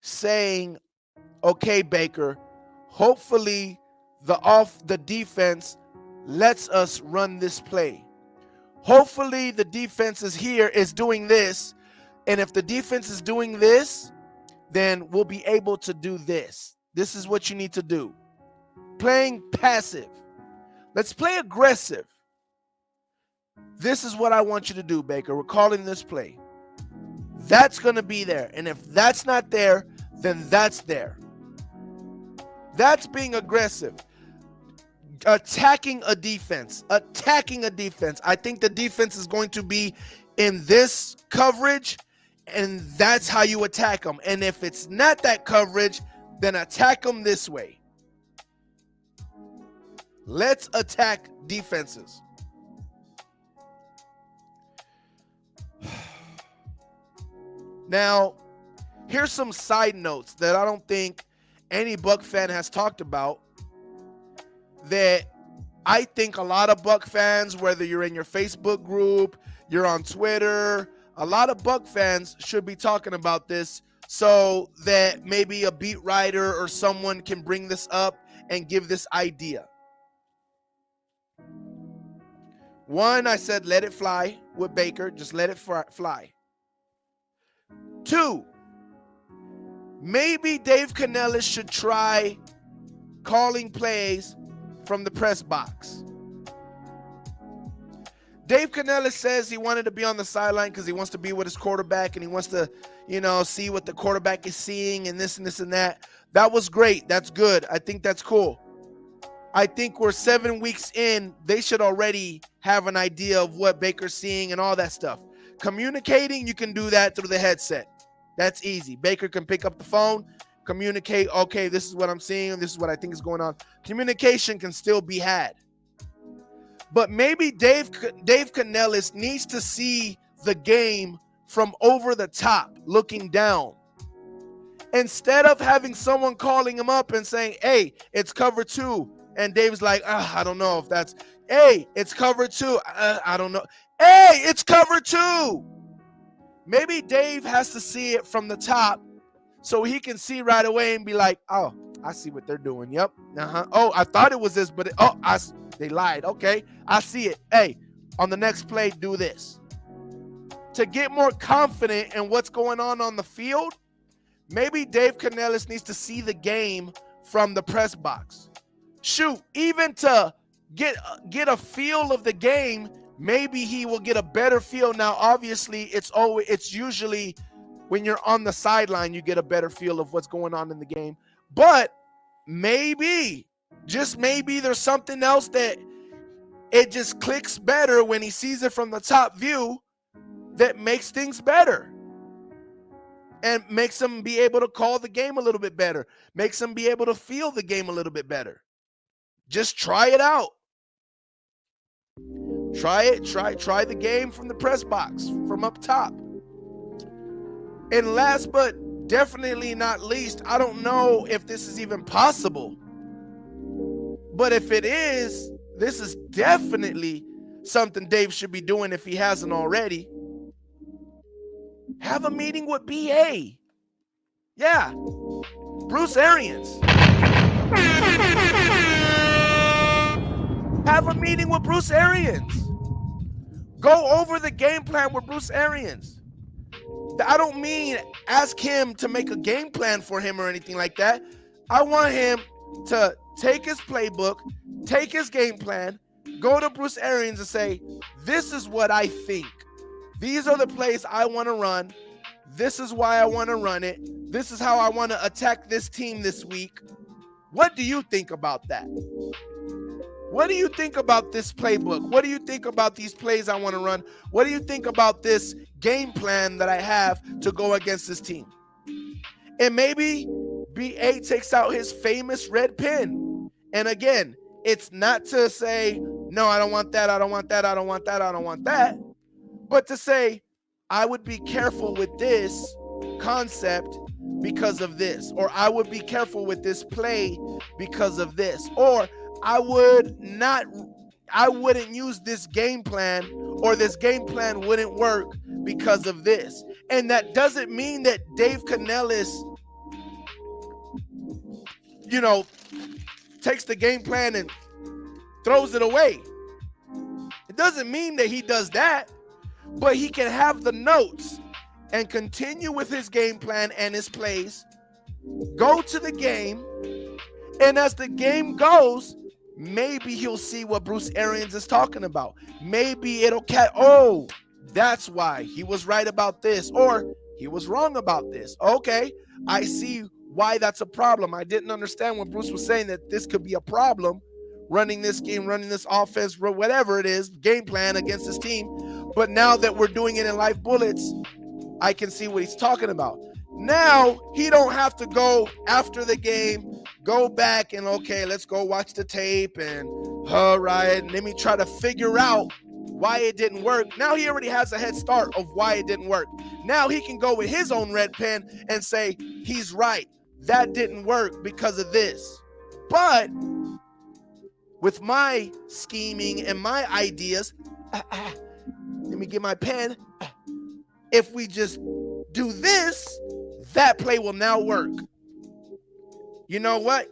saying, okay, Baker, hopefully the defense lets us run this play. Hopefully the defense is doing this. And if the defense is doing this, then we'll be able to do this. This is what you need to do. Playing passive. Let's play aggressive. This is what I want you to do, Baker. We're calling this play. That's going to be there. And if that's not there, then that's there. That's being aggressive. Attacking a defense. I think the defense is going to be in this coverage, and that's how you attack them. And if it's not that coverage, then attack them this way. Let's attack defenses. Now, here's some side notes that I don't think any Buck fan has talked about, that I think a lot of Buck fans, whether you're in your Facebook group, you're on Twitter, a lot of Buck fans should be talking about this so that maybe a beat writer or someone can bring this up and give this idea. One, I said let it fly with Baker. Just let it fly. Two, maybe Dave Canellis should try calling plays from the press box. Dave Canellis says he wanted to be on the sideline because he wants to be with his quarterback and he wants to, see what the quarterback is seeing and this and this and that. That was great. That's good. I think that's cool. I think we're 7 weeks in. They should already have an idea of what Baker's seeing and all that stuff. Communicating, you can do that through the headset. That's easy. Baker can pick up the phone, communicate, okay, this is what I'm seeing, this is what I think is going on. Communication can still be had. But maybe Dave Canellis needs to see the game from over the top, looking down. Instead of having someone calling him up and saying, hey, it's cover 2. And Dave's like, I don't know if that's, hey, it's cover 2. I don't know. Hey, it's cover 2. Maybe Dave has to see it from the top so he can see right away and be like, oh, I see what they're doing. Yep. Oh, I thought it was this, but they lied. Okay, I see it. Hey, on the next play, do this. To get more confident in what's going on the field, maybe Dave Canellis needs to see the game from the press box. Shoot, even to get a feel of the game, maybe he will get a better feel. Now, obviously, it's usually when you're on the sideline, you get a better feel of what's going on in the game. But maybe, just maybe, there's something else that it just clicks better when he sees it from the top view that makes things better and makes him be able to call the game a little bit better, makes him be able to feel the game a little bit better. Just try it out. Try the game from the press box, from up top. And last but definitely not least, I don't know if this is even possible, but if it is, this is definitely something Dave should be doing if he hasn't already. Have a meeting with BA. Yeah, Bruce Arians. Have a meeting with Bruce Arians. Go over the game plan with Bruce Arians. I don't mean ask him to make a game plan for him or anything like that. I want him to take his playbook, take his game plan, go to Bruce Arians and say, this is what I think. These are the plays I want to run. This is why I want to run it. This is how I want to attack this team this week. What do you think about that? What do you think about this playbook? What do you think about these plays I want to run? What do you think about this game plan that I have to go against this team? And maybe BA takes out his famous red pen. And again, it's not to say, no, I don't want that, I don't want that, I don't want that, I don't want that. But to say, I would be careful with this concept because of this. Or I would be careful with this play because of this. Or I wouldn't use this game plan, or this game plan wouldn't work because of this. And that doesn't mean that Dave Canellis, takes the game plan and throws it away. It doesn't mean that he does that, but he can have the notes and continue with his game plan and his plays, go to the game, and as the game goes, maybe he'll see what Bruce Arians is talking about. Maybe it'll that's why he was right about this, or he was wrong about this. Okay, I see why that's a problem. I didn't understand when Bruce was saying that this could be a problem, running this game, running this offense, whatever it is, game plan against this team. But now that we're doing it in live bullets, I can see what he's talking about. Now he don't have to go after the game, go back and, okay, let's go watch the tape and, all right, let me try to figure out why it didn't work. Now he already has a head start of why it didn't work. Now he can go with his own red pen and say, he's right. That didn't work because of this. But with my scheming and my ideas, let me get my pen. If we just do this, that play will now work. You know what?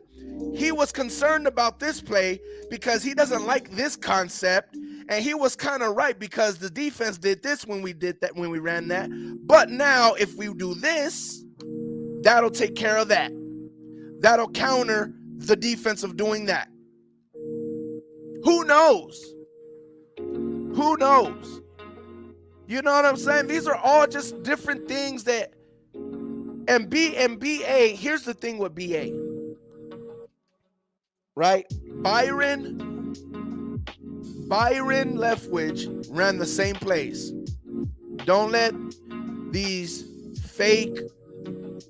He was concerned about this play because he doesn't like this concept. And he was kind of right because the defense did this when we ran that. But now if we do this, that'll take care of that. That'll counter the defense of doing that. Who knows? Who knows? You know what I'm saying? These are all just different things that, and BA, here's the thing with BA, right? Byron Leftwich ran the same plays. Don't let these fake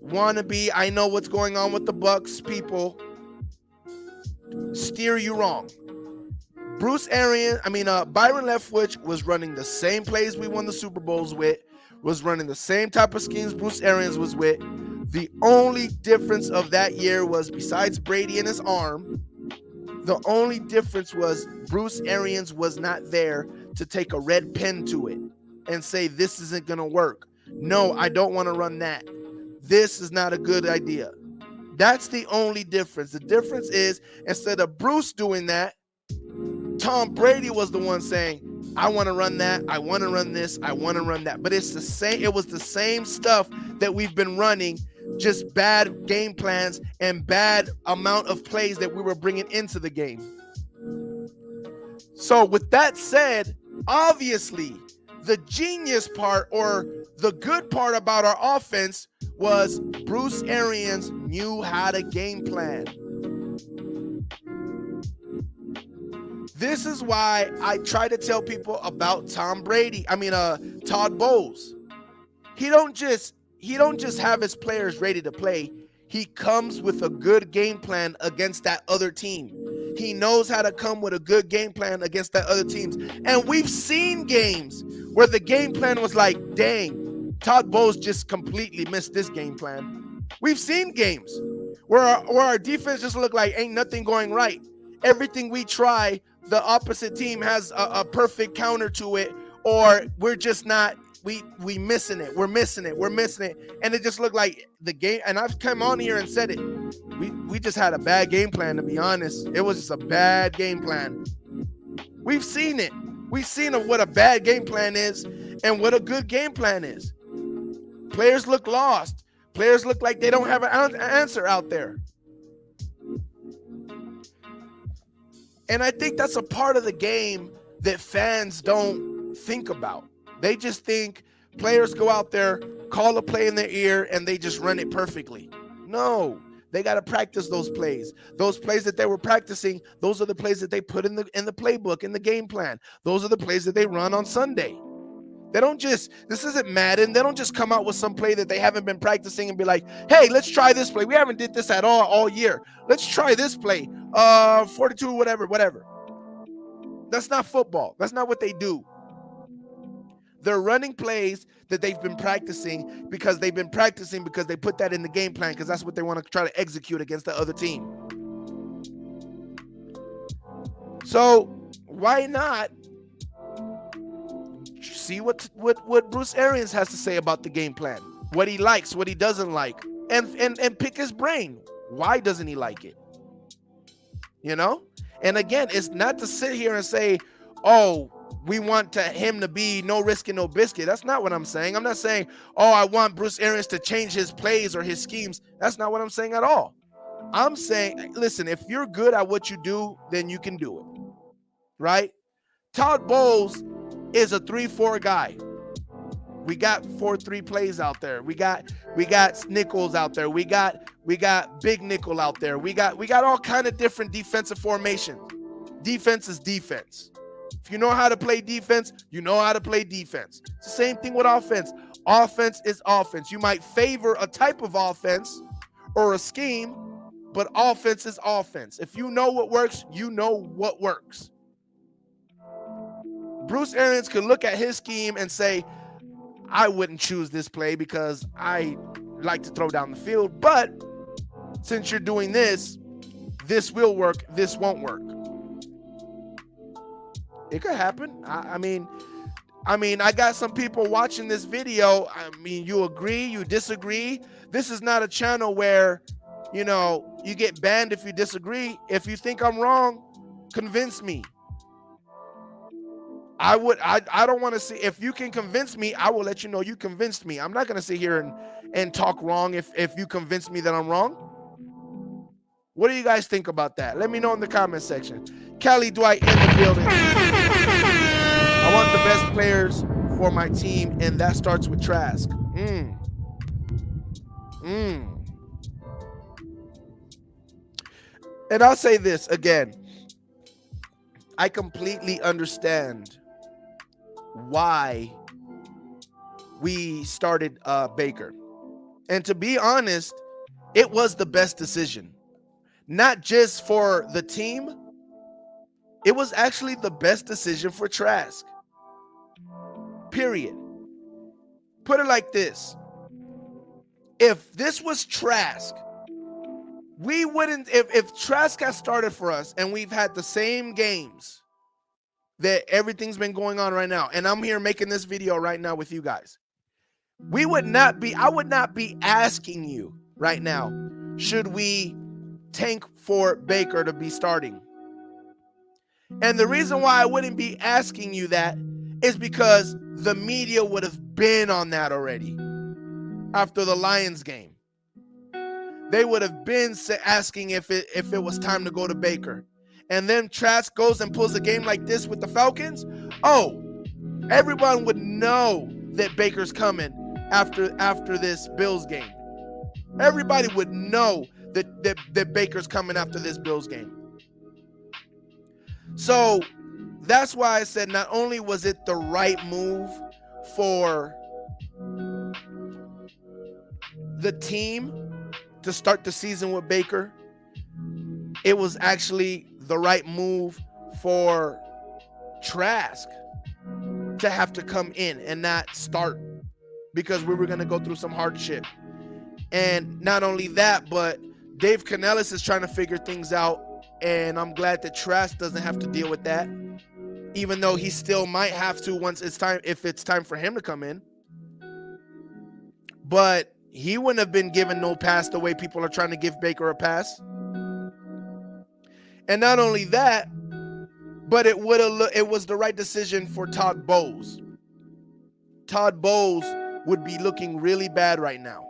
wannabe, I know what's going on with the Bucs people, steer you wrong. Byron Leftwich was running the same plays we won the Super Bowls with, was running the same type of schemes Bruce Arians was with. The only difference of that year was, besides Brady and his arm, the only difference was Bruce Arians was not there to take a red pen to it and say, this isn't going to work. No, I don't want to run that. This is not a good idea. That's the only difference. The difference is, instead of Bruce doing that, Tom Brady was the one saying, I want to run that, I want to run this, I want to run that. But it's the same, it was the same stuff that we've been running, just bad game plans and bad amount of plays that we were bringing into the game. So with that said, obviously the genius part, or the good part about our offense, was Bruce Arians knew how to game plan. This is why I try to tell people about Todd Bowles. He don't just have his players ready to play. He comes with a good game plan against that other team. He knows how to come with a good game plan against that other teams. And we've seen games where the game plan was like, dang, Todd Bowles just completely missed this game plan. We've seen games where our defense just looked like ain't nothing going right. Everything we try, the opposite team has a perfect counter to it, or we're just not, we missing it. We're missing it. And it just looked like the game. And I've come on here and said it. We just had a bad game plan, to be honest. It was just a bad game plan. We've seen it. We've seen what a bad game plan is and what a good game plan is. Players look lost. Players look like they don't have an answer out there. And I think that's a part of the game that fans don't think about. They just think players go out there, call a play in their ear, and they just run it perfectly. No, they got to practice those plays. Those plays that they were practicing, those are the plays that they put in the playbook, in the game plan. Those are the plays that they run on Sunday. They don't just, this isn't Madden. They don't just come out with some play that they haven't been practicing and be like, hey, let's try this play. We haven't did this at all year. Let's try this play. 42, whatever. That's not football. That's not what they do. They're running plays that they've been practicing because they put that in the game plan because that's what they want to try to execute against the other team. So why not see what Bruce Arians has to say about the game plan, what he likes, what he doesn't like, and pick his brain. Why doesn't he like it? And again, it's not to sit here and say, oh, we want him to be no risk and no biscuit. That's not what I'm saying. I'm not saying, oh, I want Bruce Arians to change his plays or his schemes. That's not what I'm saying at all. I'm saying, listen, if you're good at what you do, then you can do it, right? Todd Bowles is a 3-4 guy. We got 4-3 plays out there. We got nickels out there. We got big nickel out there. We got all kind of different defensive formations. Defense is defense. If you know how to play defense, you know how to play defense. It's the same thing with offense. Offense is offense. You might favor a type of offense or a scheme, but offense is offense. If you know what works, you know what works. Bruce Arians could look at his scheme and say, I wouldn't choose this play because I like to throw down the field, but since you're doing this, this will work, this won't work. It could happen. I mean, I got some people watching this video. I mean, you agree, you disagree. This is not a channel where, you get banned if you disagree. If you think I'm wrong, convince me. I don't want to see, if you can convince me, I will let you know you convinced me. I'm not going to sit here and talk wrong if you convince me that I'm wrong. What do you guys think about that? Let me know in the comment section. Kelly Dwight in the building. I want the best players for my team, and that starts with Trask. And I'll say this again. I completely understand why we started Baker. And to be honest, it was the best decision. Not just for the team, it was actually the best decision for Trask. Period. Put it like this. If this was Trask, we wouldn't, if Trask has started for us and we've had the same games that everything's been going on right now, and I'm here making this video right now with you guys, I would not be asking you right now, should we tank for Baker to be starting? And the reason why I wouldn't be asking you that is because the media would have been on that already after the Lions game. They would have been asking if it was time to go to Baker. And then Trask goes and pulls a game like this with the Falcons. Oh, everyone would know that Baker's coming after this Bills game. Everybody would know that Baker's coming after this Bills game. So that's why I said not only was it the right move for the team to start the season with Baker, it was actually the right move for Trask to have to come in and not start, because we were going to go through some hardship. And not only that, but Dave Canellis is trying to figure things out, and I'm glad that Trask doesn't have to deal with that, even though he still might have to if it's time for him to come in. But he wouldn't have been given no pass the way people are trying to give Baker a pass. And not only that, but it was the right decision for Todd Bowles. Todd Bowles would be looking really bad right now.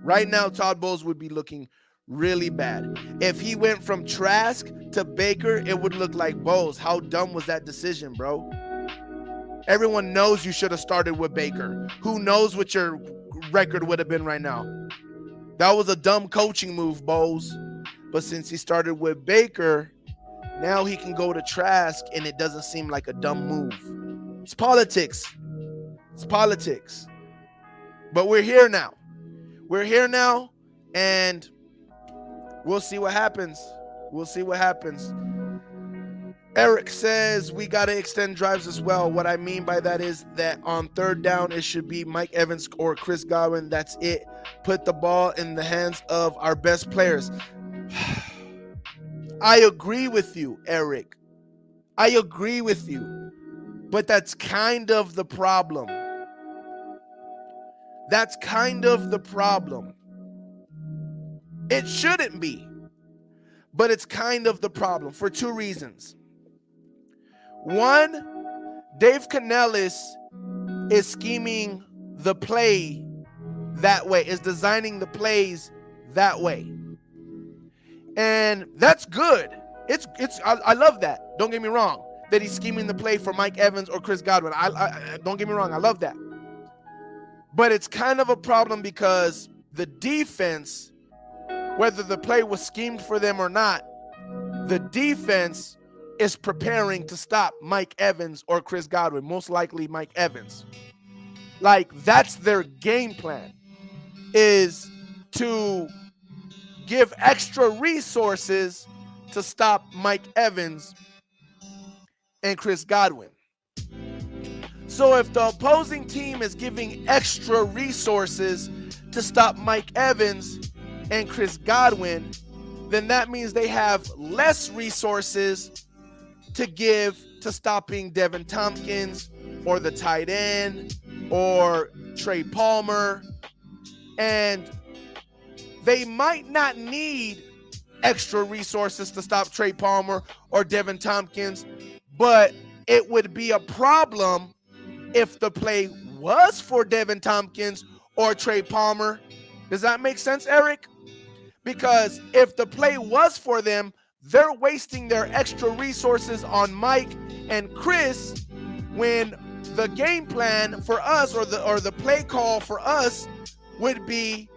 Right now, Todd Bowles would be looking really bad. If he went from Trask to Baker, it would look like Bowles. How dumb was that decision, bro? Everyone knows you should have started with Baker. Who knows what your record would have been right now? That was a dumb coaching move, Bowles. But since he started with Baker, now he can go to Trask, and it doesn't seem like a dumb move. It's politics. It's politics. But we're here now. We're here now, and we'll see what happens. We'll see what happens. Eric says we got to extend drives as well. What I mean by that is that on third down, it should be Mike Evans or Chris Godwin. That's it. Put the ball in the hands of our best players. I agree with you, Eric. I agree with you. But that's kind of the problem. That's kind of the problem. It shouldn't be. But it's kind of the problem for two reasons. One, Dave Canellis is scheming the play that way, is designing the plays that way. And that's good. I love that. Don't get me wrong. That he's scheming the play for Mike Evans or Chris Godwin. I don't get me wrong. I love that. But it's kind of a problem because the defense, whether the play was schemed for them or not, the defense is preparing to stop Mike Evans or Chris Godwin, most likely Mike Evans. Like, that's their game plan, is to give extra resources to stop Mike Evans and Chris Godwin. So if the opposing team is giving extra resources to stop Mike Evans and Chris Godwin, then that means they have less resources to give to stopping Devin Tompkins or the tight end or Trey Palmer. And they might not need extra resources to stop Trey Palmer or Devin Tompkins, but it would be a problem if the play was for Devin Tompkins or Trey Palmer. Does that make sense, Eric? Because if the play was for them, they're wasting their extra resources on Mike and Chris when the game plan for us or the play call for us would be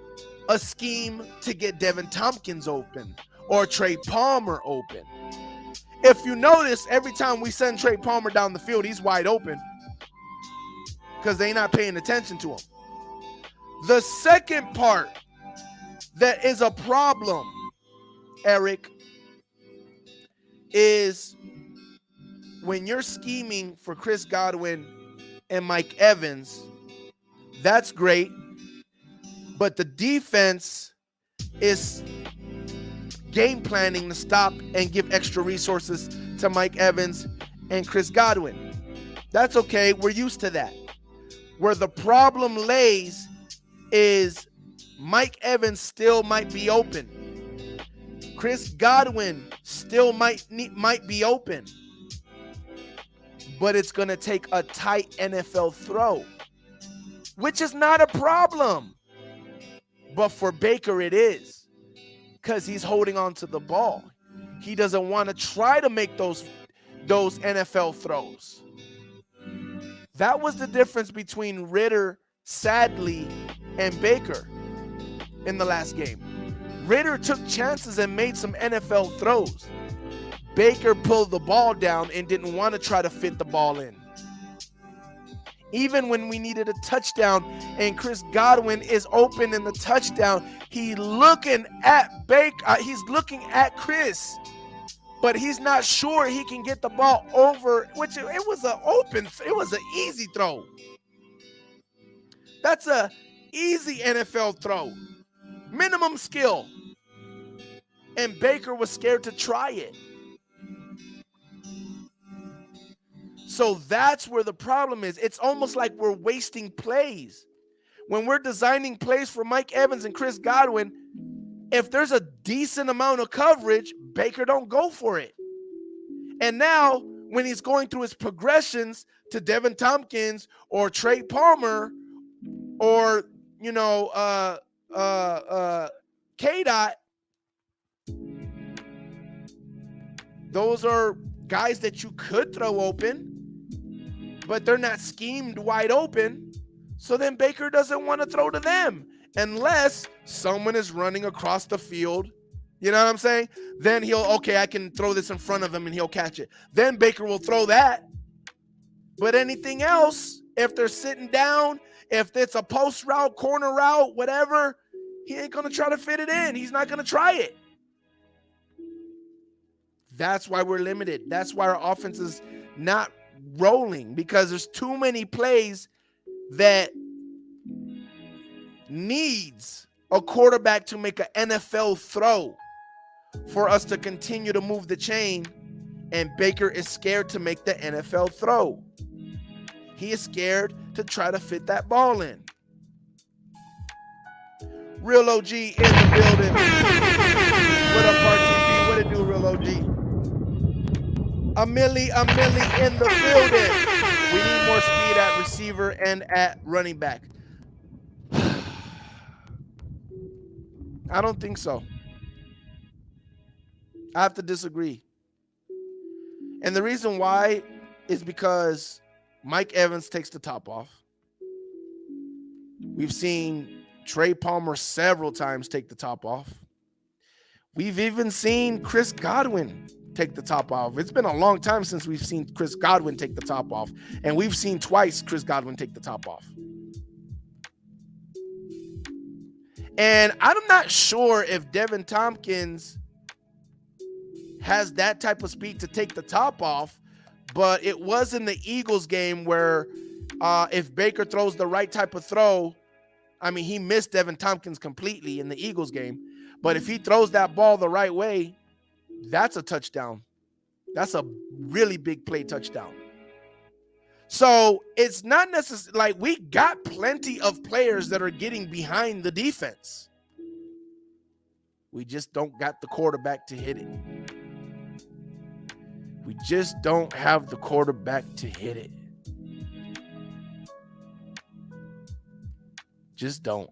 a scheme to get Devin Tompkins open or Trey Palmer open. If you notice, every time we send Trey Palmer down the field, he's wide open because they're not paying attention to him. The second part that is a problem, Eric, is when you're scheming for Chris Godwin and Mike Evans, that's great, but the defense is game planning to stop and give extra resources to Mike Evans and Chris Godwin. That's okay. We're used to that. Where the problem lays is Mike Evans still might be open. Chris Godwin still might be open. But it's going to take a tight NFL throw, which is not a problem. But for Baker, it is, because he's holding on to the ball. He doesn't want to try to make those NFL throws. That was the difference between Ritter, sadly, and Baker in the last game. Ritter took chances and made some NFL throws. Baker pulled the ball down and didn't want to try to fit the ball in. Even when we needed a touchdown and Chris Godwin is open in the touchdown, he's looking at Baker. He's looking at Chris, but he's not sure he can get the ball over, which it was an easy throw. That's a easy NFL throw. Minimum skill. And Baker was scared to try it. So that's where the problem is. It's almost like we're wasting plays. When we're designing plays for Mike Evans and Chris Godwin, if there's a decent amount of coverage, Baker don't go for it. And now when he's going through his progressions to Devin Tompkins or Trey Palmer or, K-Dot, those are guys that you could throw open, but they're not schemed wide open. So then Baker doesn't want to throw to them unless someone is running across the field. You know what I'm saying? Then I can throw this in front of him and he'll catch it. Then Baker will throw that. But anything else, if they're sitting down, if it's a post route, corner route, whatever, he ain't going to try to fit it in. He's not going to try it. That's why we're limited. That's why our offense is not rolling, because there's too many plays that needs a quarterback to make an NFL throw for us to continue to move the chain, and Baker is scared to make the NFL throw. He is scared to try to fit that ball in. Real OG in the building. What up, RTP? What it do, Real OG? A milli in the building. We need more speed at receiver and at running back. I don't think so. I have to disagree. And the reason why is because Mike Evans takes the top off. We've seen Trey Palmer several times take the top off. We've even seen Chris Godwin take the top off. It's been a long time since we've seen Chris Godwin take the top off. And we've seen twice Chris Godwin take the top off. And I'm not sure if Devin Tompkins has that type of speed to take the top off, but it was in the Eagles game where if Baker throws the right type of throw, I mean, he missed Devin Tompkins completely in the Eagles game, but if he throws that ball the right way, that's a touchdown. That's a really big play touchdown. So it's not necessarily like we got plenty of players that are getting behind the defense. We just don't got the quarterback to hit it. We just don't have the quarterback to hit it. Just don't.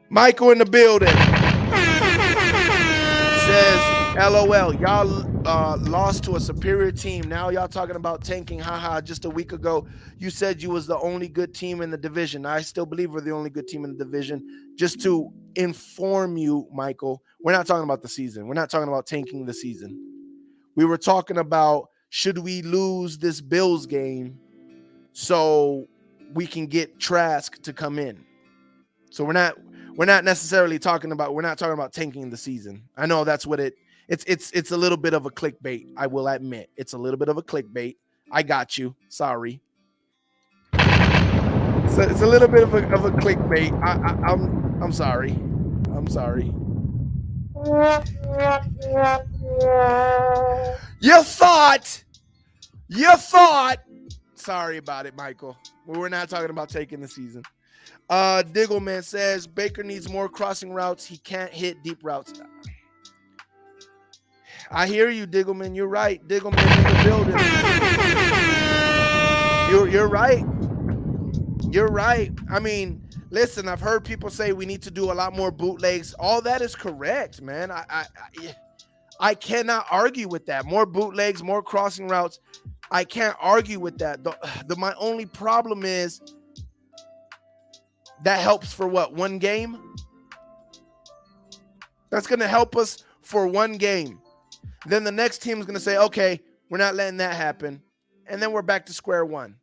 Michael in the building says, LOL, y'all lost to a superior team. Now y'all talking about tanking. Haha, just a week ago, you said you was the only good team in the division. I still believe we're the only good team in the division. Just to inform you, Michael, we're not talking about the season. We're not talking about tanking the season. We were talking about, should we lose this Bills game so we can get Trask to come in? So we're not necessarily talking about tanking the season. I know that's what it's a little bit of a clickbait. I will admit it's a little bit of a clickbait. I got you. Sorry. So it's a little bit of a clickbait. I'm sorry. I'm sorry. You thought. Sorry about it, Michael. We're not talking about taking the season. Diggleman says Baker needs more crossing routes. He can't hit deep routes. I hear you, Diggleman. You're right. Diggleman in the building. You're right. You're right. I mean, listen, I've heard people say we need to do a lot more bootlegs. All that is correct, man. I cannot argue with that. More bootlegs, more crossing routes. I can't argue with that. My only problem is that helps for what? One game? That's going to help us for one game. Then the next team is going to say, okay, we're not letting that happen. And then we're back to square one.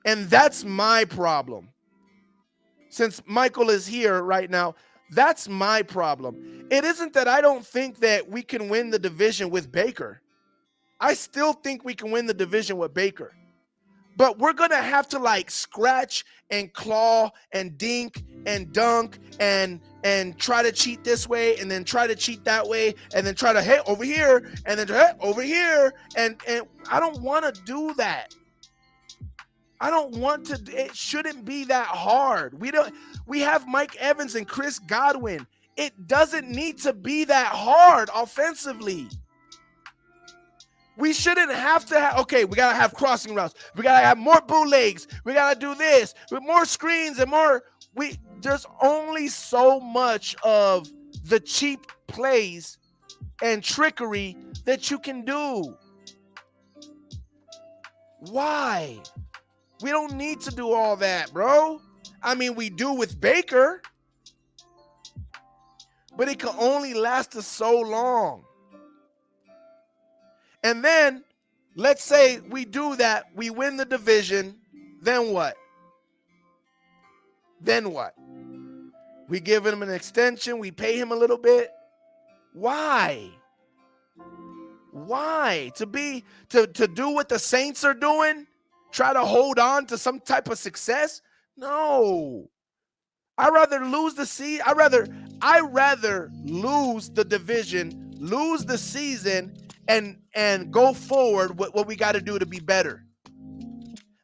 And that's my problem. Since Michael is here right now, that's my problem. It isn't that I don't think that we can win the division with Baker. I still think we can win the division with Baker. But we're going to have to like scratch and claw and dink and dunk and try to cheat this way and then try to cheat that way and then try to hit over here and then hit over here. And I don't want to do that. I don't want to. It shouldn't be that hard. We have Mike Evans and Chris Godwin. It doesn't need to be that hard offensively. We shouldn't have to have, okay, we got to have crossing routes. We got to have more bootlegs. We got to do this with more screens and more. There's only so much of the cheap plays and trickery that you can do. Why? We don't need to do all that, bro. I mean, we do with Baker, but it can only last us so long. And then, let's say we do that, we win the division, then what? Then what? We give him an extension, we pay him a little bit. Why? Why? To do what the Saints are doing? Try to hold on to some type of success? No. I'd rather lose the season. I'd rather lose the division, lose the season, and go forward with what we got to do to be better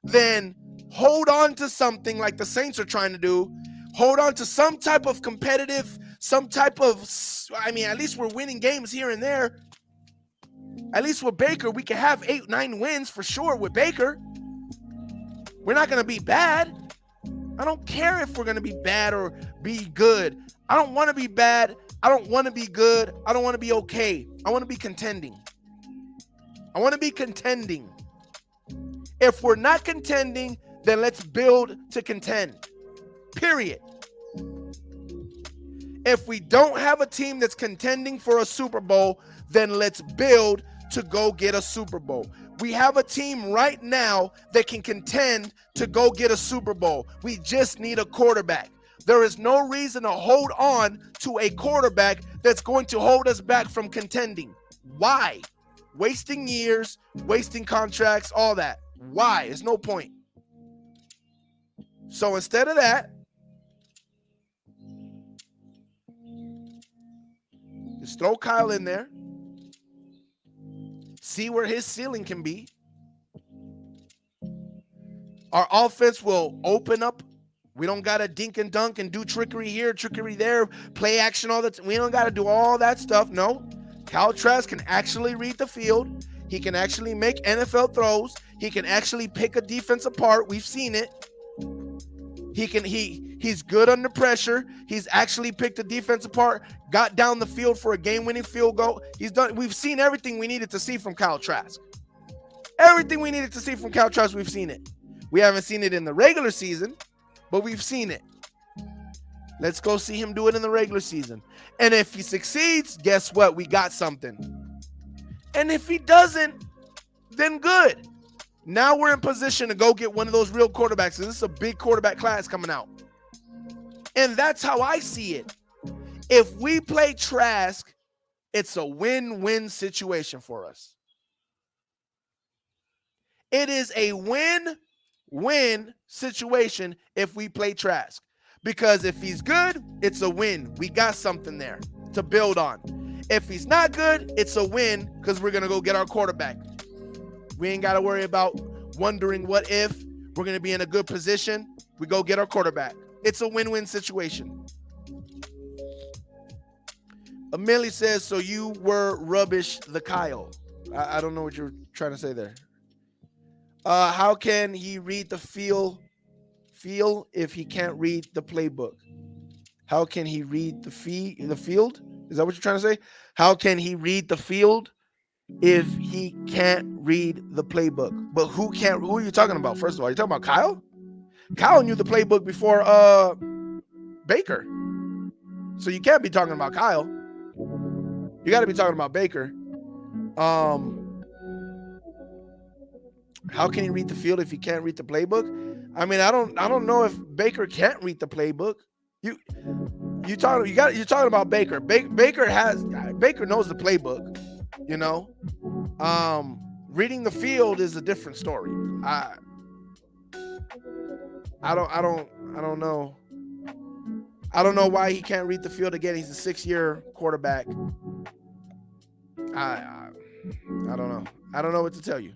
than hold on to something like the Saints are trying to do. Hold on to some type of competitive, at least we're winning games here and there. At least with Baker, we can have 8-9 wins for sure with Baker. We're not going to be bad. I don't care if we're going to be bad or be good. I don't want to be bad. I don't want to be good. I don't want to be okay. I want to be contending. If we're not contending, then let's build to contend. Period. If we don't have a team that's contending for a Super Bowl, then let's build to go get a Super Bowl. We have a team right now that can contend to go get a Super Bowl. We just need a quarterback. There is no reason to hold on to a quarterback that's going to hold us back from contending. Why? Wasting years, wasting contracts, all that. Why? There's no point. So instead of that, just throw Kyle in there. See where his ceiling can be. Our offense will open up. We don't got to dink and dunk and do trickery here, trickery there, play action, all that. We don't got to do all that stuff. No. Kyle Trask can actually read the field. He can actually make NFL throws. He can actually pick a defense apart. We've seen it. He's good under pressure. He's actually picked a defense apart, got down the field for a game-winning field goal. We've seen everything we needed to see from Kyle Trask. Everything we needed to see from Kyle Trask, we've seen it. We haven't seen it in the regular season, but we've seen it. Let's go see him do it in the regular season. And if he succeeds, guess what? We got something. And if he doesn't, then good. Now we're in position to go get one of those real quarterbacks. This is a big quarterback class coming out. And that's how I see it. If we play Trask, it's a win-win situation for us. It is a win-win situation if we play Trask. Because if he's good, it's a win. We got something there to build on. If he's not good, it's a win because we're going to go get our quarterback. We ain't got to worry about wondering what if. We're going to be in a good position. We go get our quarterback. It's a win-win situation. Amelie says, so you were rubbish the Kyle. I don't know what you're trying to say there. How can he read the feel if he can't read the playbook? How can he read the field? Is that what you're trying to say? How can he read the field if he can't read the playbook? But who are you talking about? First of all, are you talking about Kyle? Kyle knew the playbook before Baker. So you can't be talking about Kyle. You got to be talking about Baker. How can he read the field if he can't read the playbook? I mean, I don't know if Baker can't read the playbook. You're talking about Baker. Baker knows the playbook, you know. Reading the field is a different story. I don't know. I don't know why he can't read the field again. He's a 6-year quarterback. I don't know. I don't know what to tell you.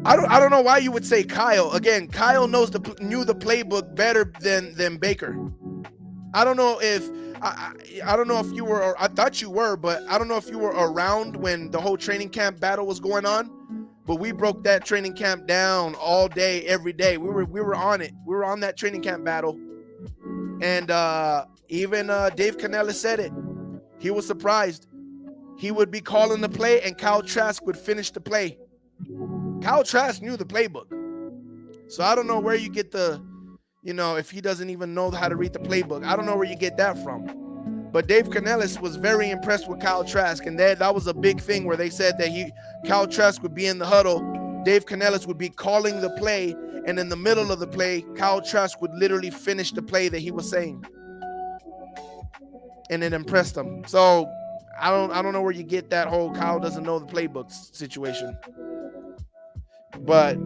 I don't know why you would say Kyle. Again, Kyle knew the playbook better than Baker. I don't know if I don't know if you were, or I thought you were, but I don't know if you were around when the whole training camp battle was going on. But we broke that training camp down all day, every day. We were on it. We were on that training camp battle, and even Dave Canella said it. He was surprised. He would be calling the play, and Kyle Trask would finish the play. Kyle Trask knew the playbook, so I don't know where you get the, if he doesn't even know how to read the playbook. I don't know where you get that from. But Dave Canellis was very impressed with Kyle Trask, and that was a big thing where they said that Kyle Trask would be in the huddle, Dave Canellis would be calling the play, and in the middle of the play, Kyle Trask would literally finish the play that he was saying, and it impressed him. So I don't know where you get that whole Kyle doesn't know the playbook situation. But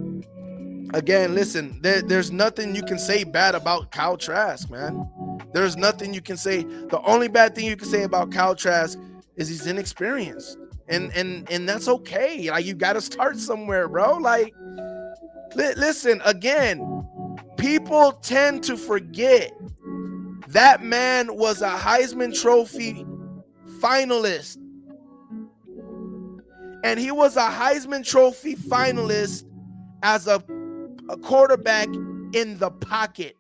again, listen, there's nothing you can say bad about Kyle Trask, man. There's nothing you can say. The only bad thing you can say about Kyle Trask is he's inexperienced, and that's okay. Like, you got to start somewhere, bro. Like, listen, again, people tend to forget that man was a Heisman Trophy finalist, and he was a Heisman Trophy finalist as a quarterback in the pocket.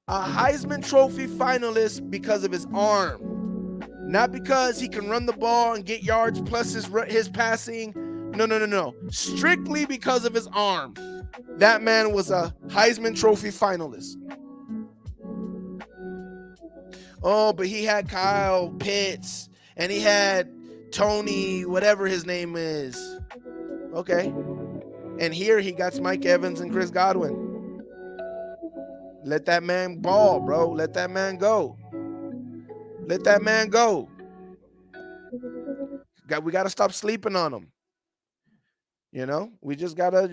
A Heisman Trophy finalist because of his arm, not because he can run the ball and get yards plus his passing. No. Strictly because of his arm. That man was a Heisman Trophy finalist. Oh, but he had Kyle Pitts and he had Tony, whatever his name is. Okay. And here he got Mike Evans and Chris Godwin. Let that man ball, bro. Let that man go. Let that man go. We gotta stop sleeping on him. We just gotta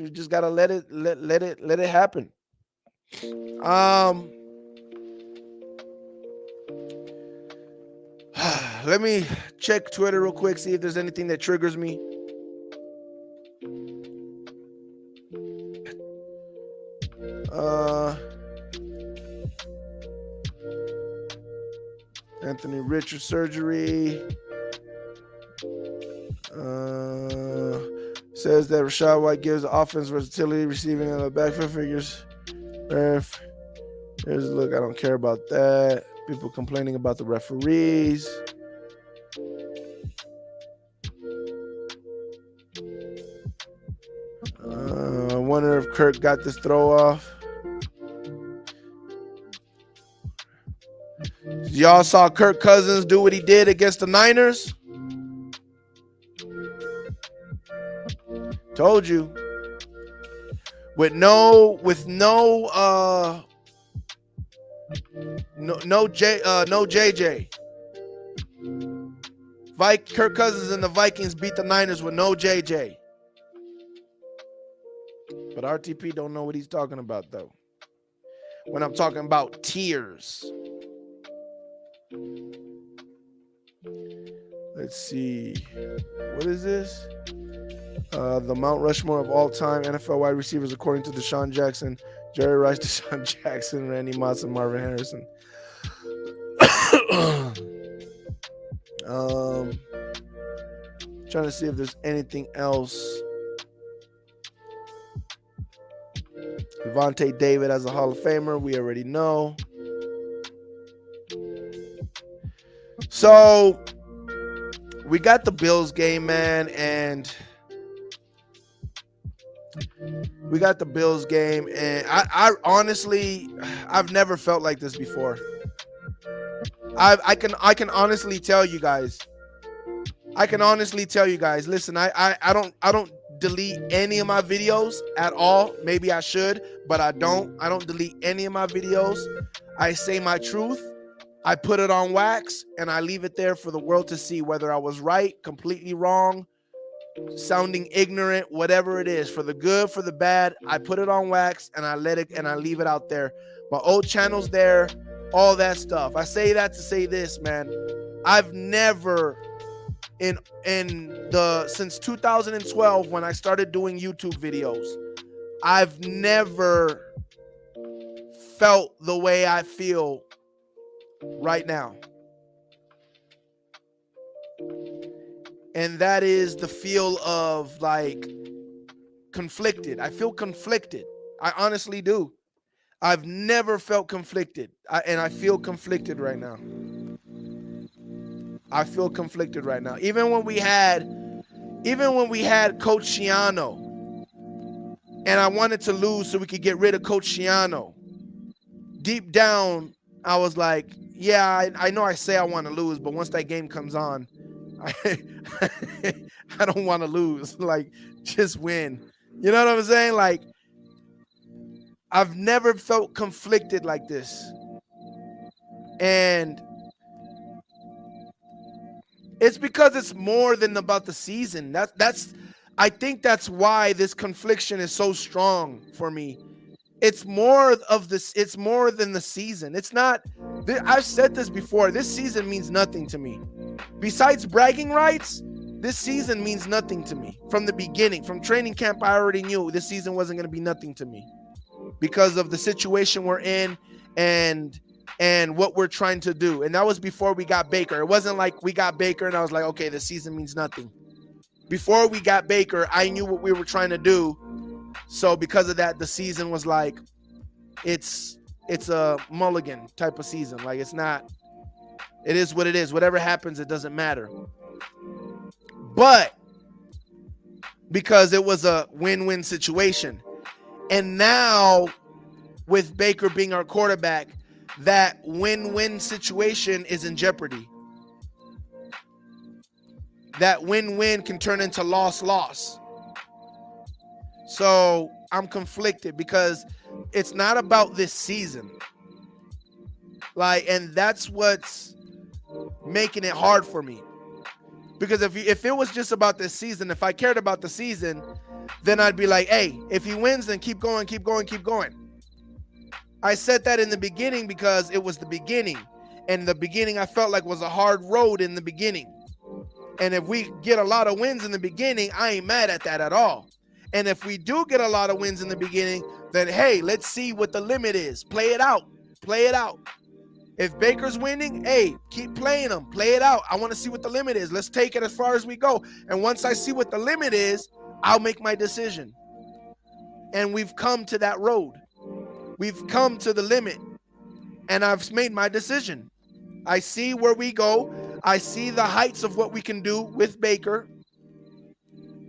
let it happen. Let me check Twitter real quick, see if there's anything that triggers me. Anthony Richards surgery. Says that Rachaad White gives the offense versatility, receiving on the backfield figures. Here's look, I don't care about that. People complaining about the referees. I wonder if Kirk got this throw off. Y'all saw Kirk Cousins do what he did against the Niners? Told you. With no JJ. Kirk Cousins and the Vikings beat the Niners with no JJ. But RTP don't know what he's talking about, though. When I'm talking about tears. Let's see. What is this? The Mount Rushmore of all-time NFL wide receivers, according to Deshaun Jackson, Jerry Rice, Deshaun Jackson, Randy Moss, and Marvin Harrison. Trying to see if there's anything else. Devontae David as a Hall of Famer, we already know. So we got the Bills game, man, and I honestly, I've never felt like this before. I can honestly tell you guys. Listen, I don't delete any of my videos at all. Maybe I should, but I don't. I don't delete any of my videos. I say my truth. I put it on wax and I leave it there for the world to see whether I was right, completely wrong, sounding ignorant, whatever it is, for the good, for the bad. I put it on wax and I let it and I leave it out there. My old channel's there, all that stuff. I say that to say this, man. I've never since 2012 when I started doing YouTube videos, I've never felt the way I feel right now. And that is the feel of like conflicted. I feel conflicted. I honestly do. I've never felt conflicted. And I feel conflicted right now. I feel conflicted right now. Even when we had Coach Schiano, and I wanted to lose so we could get rid of Coach Schiano, deep down, I was like, yeah, I know I say I want to lose, but once that game comes on, I don't want to lose. Like, just win. You know what I'm saying? Like, I've never felt conflicted like this. And it's because it's more than about the season. I think that's why this confliction is so strong for me. It's more of this. It's more than the season. It's not. I've said this before. This season means nothing to me. Besides bragging rights, this season means nothing to me. From the beginning, from training camp, I already knew this season wasn't going to be nothing to me because of the situation we're in and what we're trying to do. And that was before we got Baker. It wasn't like we got Baker and I was like, okay, the season means nothing. Before we got Baker, I knew what we were trying to do. So because of that, the season was like, it's a mulligan type of season. Like, it's not, it is what it is. Whatever happens, it doesn't matter. But because it was a win-win situation. And now with Baker being our quarterback, that win-win situation is in jeopardy. That win-win can turn into loss-loss. So I'm conflicted because it's not about this season. Like, and that's what's making it hard for me. Because if it was just about this season, if I cared about the season, then I'd be like, hey, if he wins, then keep going, keep going, keep going. I said that in the beginning because it was the beginning. And the beginning I felt like was a hard road in the beginning. And if we get a lot of wins in the beginning, I ain't mad at that at all. And if we do get a lot of wins in the beginning, then hey, let's see what the limit is. Play it out. Play it out. If Baker's winning, hey, keep playing them. Play it out. I want to see what the limit is. Let's take it as far as we go. And once I see what the limit is, I'll make my decision. And we've come to that road. We've come to the limit. And I've made my decision. I see where we go. I see the heights of what we can do with Baker.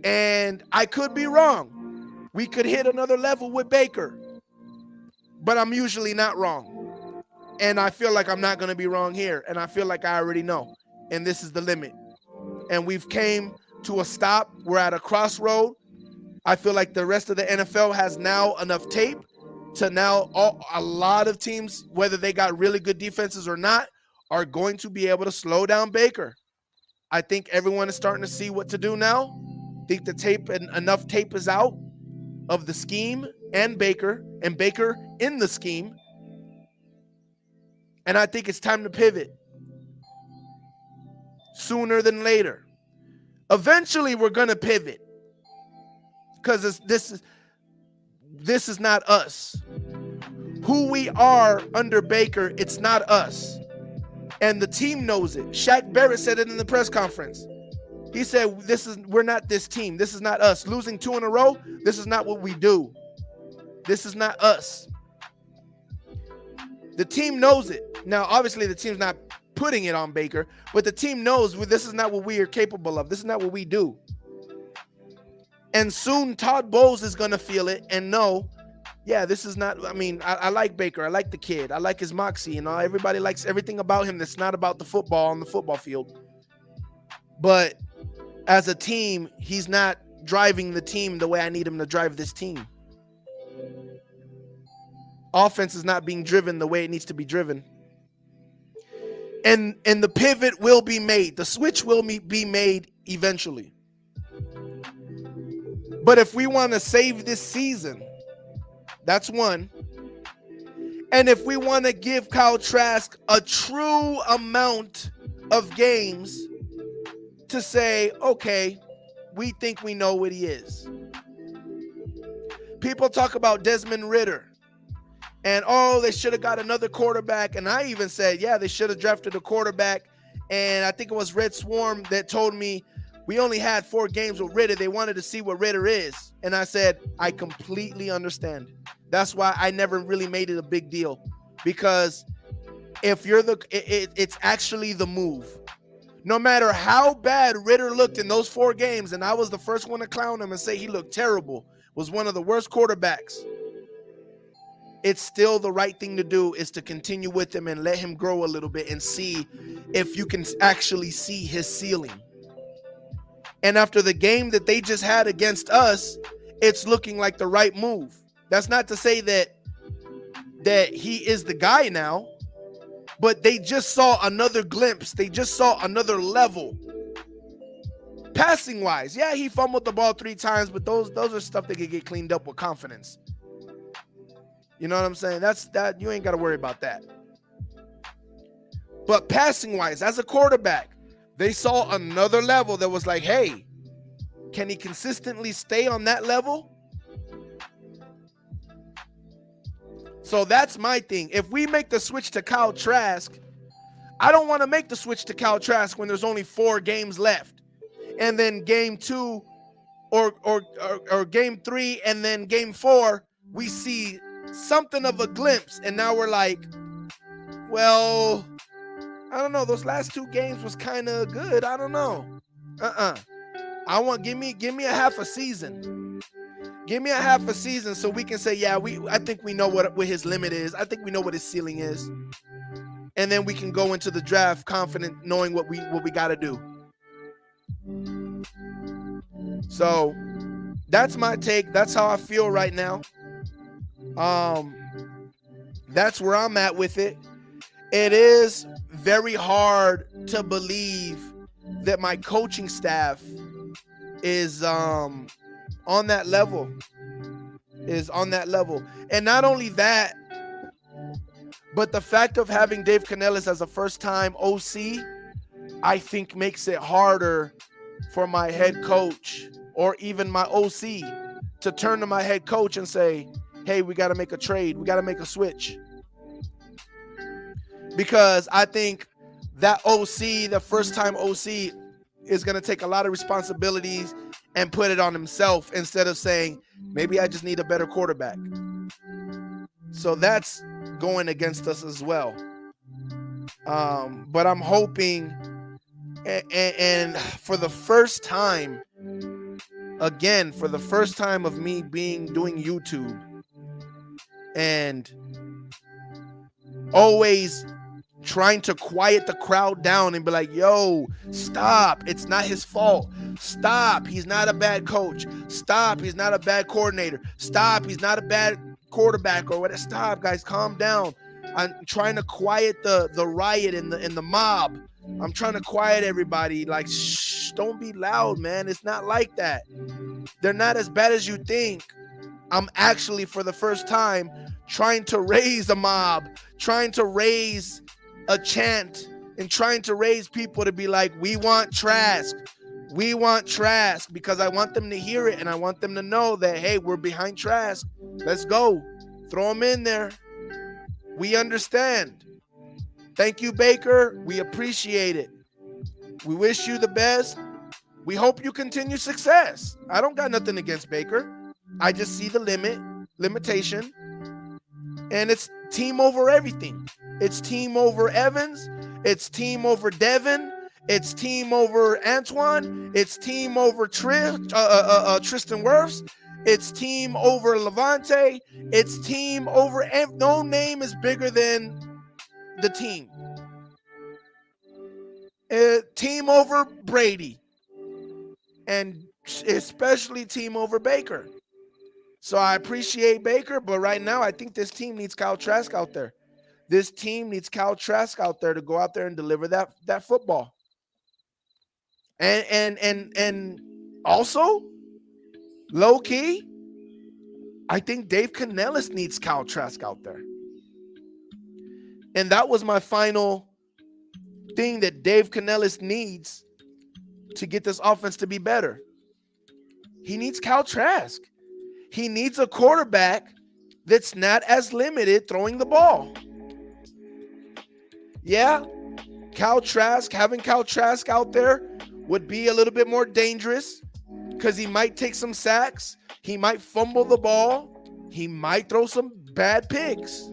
And I could be wrong. We could hit another level with Baker. But I'm usually not wrong. And I feel like I'm not going to be wrong here. And I feel like I already know. And this is the limit. And we've came to a stop. We're at a crossroad. I feel like the rest of the NFL has now enough tape to now a lot of teams, whether they got really good defenses or not, are going to be able to slow down Baker. I think everyone is starting to see what to do now. I think the tape and enough tape is out of the scheme and Baker in the scheme. And I think it's time to pivot sooner than later. Eventually, we're going to pivot because this is not us. Who we are under Baker, it's not us. And the team knows it. Shaq Barrett said it in the press conference. He said, we're not this team. This is not us. Losing 2 in a row, this is not what we do. This is not us. The team knows it. Now, obviously, the team's not putting it on Baker, but the team knows this is not what we are capable of. This is not what we do. And soon Todd Bowles is going to feel it and know, yeah, this is not, I like Baker. I like the kid. I like his moxie. Everybody likes everything about him that's not about the football on the football field. But as a team, he's not driving the team the way I need him to drive this team. Offense is not being driven the way it needs to be driven. And the pivot will be made. The switch will be made eventually. But if we want to save this season, that's one. And if we want to give Kyle Trask a true amount of games to say, okay, we think we know what he is. People talk about Desmond Ridder. And they should have got another quarterback. And I even said, yeah, they should have drafted a quarterback. And I think it was Red Swarm that told me we only had 4 games with Ritter. They wanted to see what Ritter is. And I said, I completely understand. That's why I never really made it a big deal. Because if you're it's actually the move. No matter how bad Ritter looked in those 4 games, and I was the first one to clown him and say he looked terrible, was one of the worst quarterbacks, it's still the right thing to do is to continue with him and let him grow a little bit and see if you can actually see his ceiling. And after the game that they just had against us, it's looking like the right move. That's not to say that he is the guy now, but they just saw another glimpse. They just saw another level. Passing wise, yeah, he fumbled the ball 3 times, but those are stuff that can get cleaned up with confidence. You know what I'm saying? That you ain't got to worry about that. But passing wise, as a quarterback, they saw another level that was like, hey, can he consistently stay on that level? So that's my thing. If we make the switch to Kyle Trask, I don't want to make the switch to Kyle Trask when there's only 4 games left. And then game 2 or game 3 and then game 4, we see something of a glimpse. And now we're like, well, I don't know. Those last 2 games was kind of good. I don't know. I want give me a half a season. Give me a half a season so we can say, yeah, I think we know what his limit is. I think we know what his ceiling is. And then we can go into the draft confident knowing what we got to do. So that's my take. That's how I feel right now. That's where I'm at with it. It is very hard to believe that my coaching staff is on that level. And not only that, but the fact of having Dave Canellis as a first-time OC, I think makes it harder for my head coach or even my OC to turn to my head coach and say, hey, we got to make a trade. We got to make a switch. Because I think that OC, the first-time OC, is going to take a lot of responsibilities and put it on himself instead of saying, maybe I just need a better quarterback. So that's going against us as well. But I'm hoping, and for the first time, again, for the first time of me doing YouTube and always trying to quiet the crowd down and be like, yo, stop. It's not his fault. Stop. He's not a bad coach. Stop. He's not a bad coordinator. Stop. He's not a bad quarterback or whatever. Stop, guys. Calm down. I'm trying to quiet the riot in the mob. I'm trying to quiet everybody. Like, shh, don't be loud, man. It's not like that. They're not as bad as you think. I'm actually, for the first time, trying to raise a mob, trying to raise a chant, and trying to raise people to be like, we want Trask. We want Trask, because I want them to hear it and I want them to know that, hey, we're behind Trask. Let's go. Throw them in there. We understand. Thank you, Baker. We appreciate it. We wish you the best. We hope you continue success. I don't got nothing against Baker. I just see the limitation. And it's team over everything. It's team over Evans. It's team over Devin. It's team over Antoine. It's team over Tristan Wirfs. It's team over Levante. It's team over... No name is bigger than the team. Team over Brady. And especially team over Baker. So I appreciate Baker, but right now I think this team needs Kyle Trask out there. This team needs Kyle Trask out there to go out there and deliver that football. And also, low key, I think Dave Canellis needs Kyle Trask out there. And that was my final thing that Dave Canellis needs to get this offense to be better. He needs Kyle Trask. He needs a quarterback that's not as limited throwing the ball. Yeah, having Cal Trask out there would be a little bit more dangerous because he might take some sacks. He might fumble the ball. He might throw some bad picks.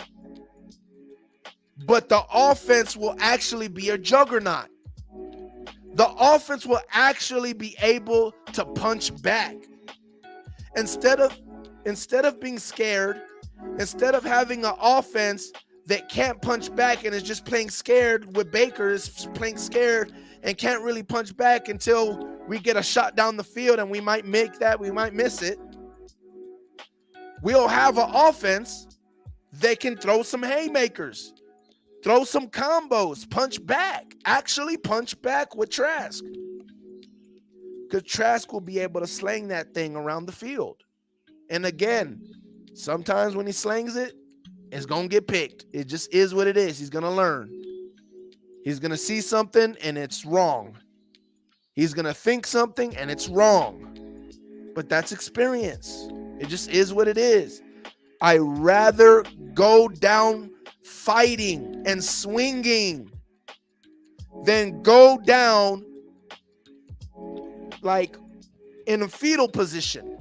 But the offense will actually be a juggernaut. The offense will actually be able to punch back. Instead of being scared, instead of having an offense that can't punch back and is just playing scared, with Baker is playing scared and can't really punch back until we get a shot down the field, and we might make that, we might miss it. We'll have an offense that can throw some haymakers, throw some combos, punch back, actually punch back with Trask. Because Trask will be able to sling that thing around the field. And again, sometimes when he slings it, it's going to get picked. It just is what it is. He's going to learn. He's going to see something and it's wrong. He's going to think something and it's wrong. But that's experience. It just is what it is. I rather go down fighting and swinging than go down like in a fetal position.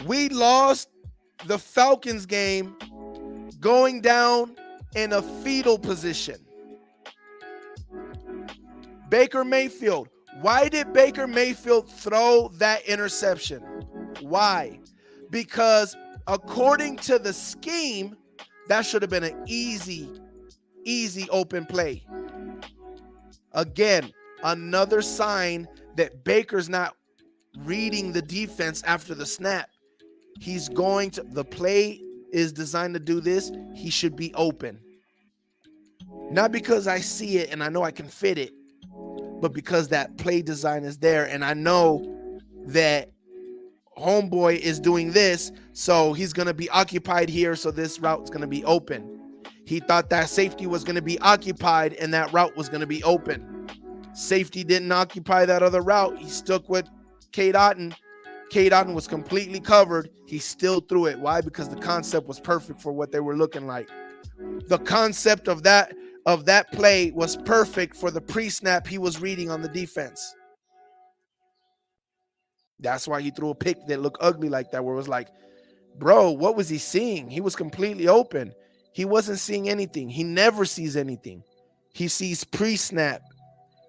We lost the Falcons game going down in a fetal position. Baker Mayfield. Why did Baker Mayfield throw that interception? Why? Because according to the scheme, that should have been an easy open play. Again, another sign that Baker's not reading the defense after the snap. The play is designed to do this. He should be open. Not because I see it and I know I can fit it, but because that play design is there and I know that homeboy is doing this, so he's going to be occupied here, so this route's going to be open. He thought that safety was going to be occupied and that route was going to be open. Safety didn't occupy that other route. He stuck with Cade Otton. Cade Otton was completely covered. He still threw it. Why? Because the concept was perfect for what they were looking like. The concept of that play was perfect for the pre-snap he was reading on the defense. That's why he threw a pick that looked ugly like that, where it was like, bro, what was he seeing? He was completely open. He wasn't seeing anything. He never sees anything. He sees pre-snap,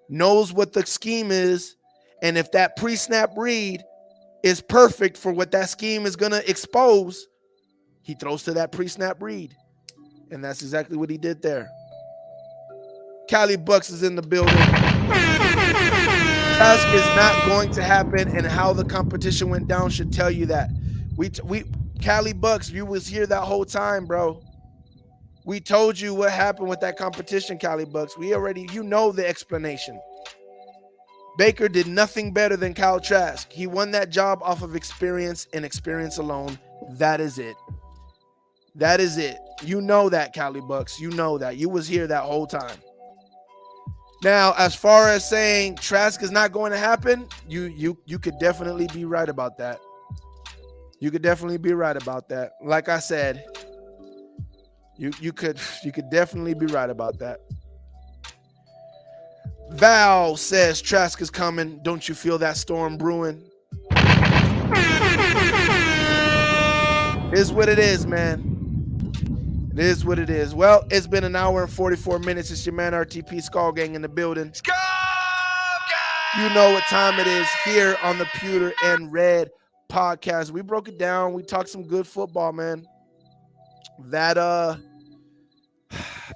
knows what the scheme is, and if that pre-snap read is perfect for what that scheme is going to expose, he throws to that pre-snap read. And that's exactly what he did there. Cali Bucs is in the building. Trask is not going to happen, and how the competition went down should tell you that. Cali Bucs, you was here that whole time, bro. We told you what happened with that competition, Cali Bucs. You know the explanation. Baker did nothing better than Kyle Trask. He won that job off of experience and experience alone. That is it. That is it. You know that, Cali Bucs. You know that. You was here that whole time. Now, as far as saying Trask is not going to happen, you could definitely be right about that. You could definitely be right about that. Like I said, you could definitely be right about that. Val says Trask is coming. Don't you feel that storm brewing? It is what it is, man. It is what it is. Well, it's been an hour and 44 minutes. It's your man RTP Skull Gang in the building. Skull Gang! You know what time it is here on the Pewter and Red podcast. We broke it down. We talked some good football, man.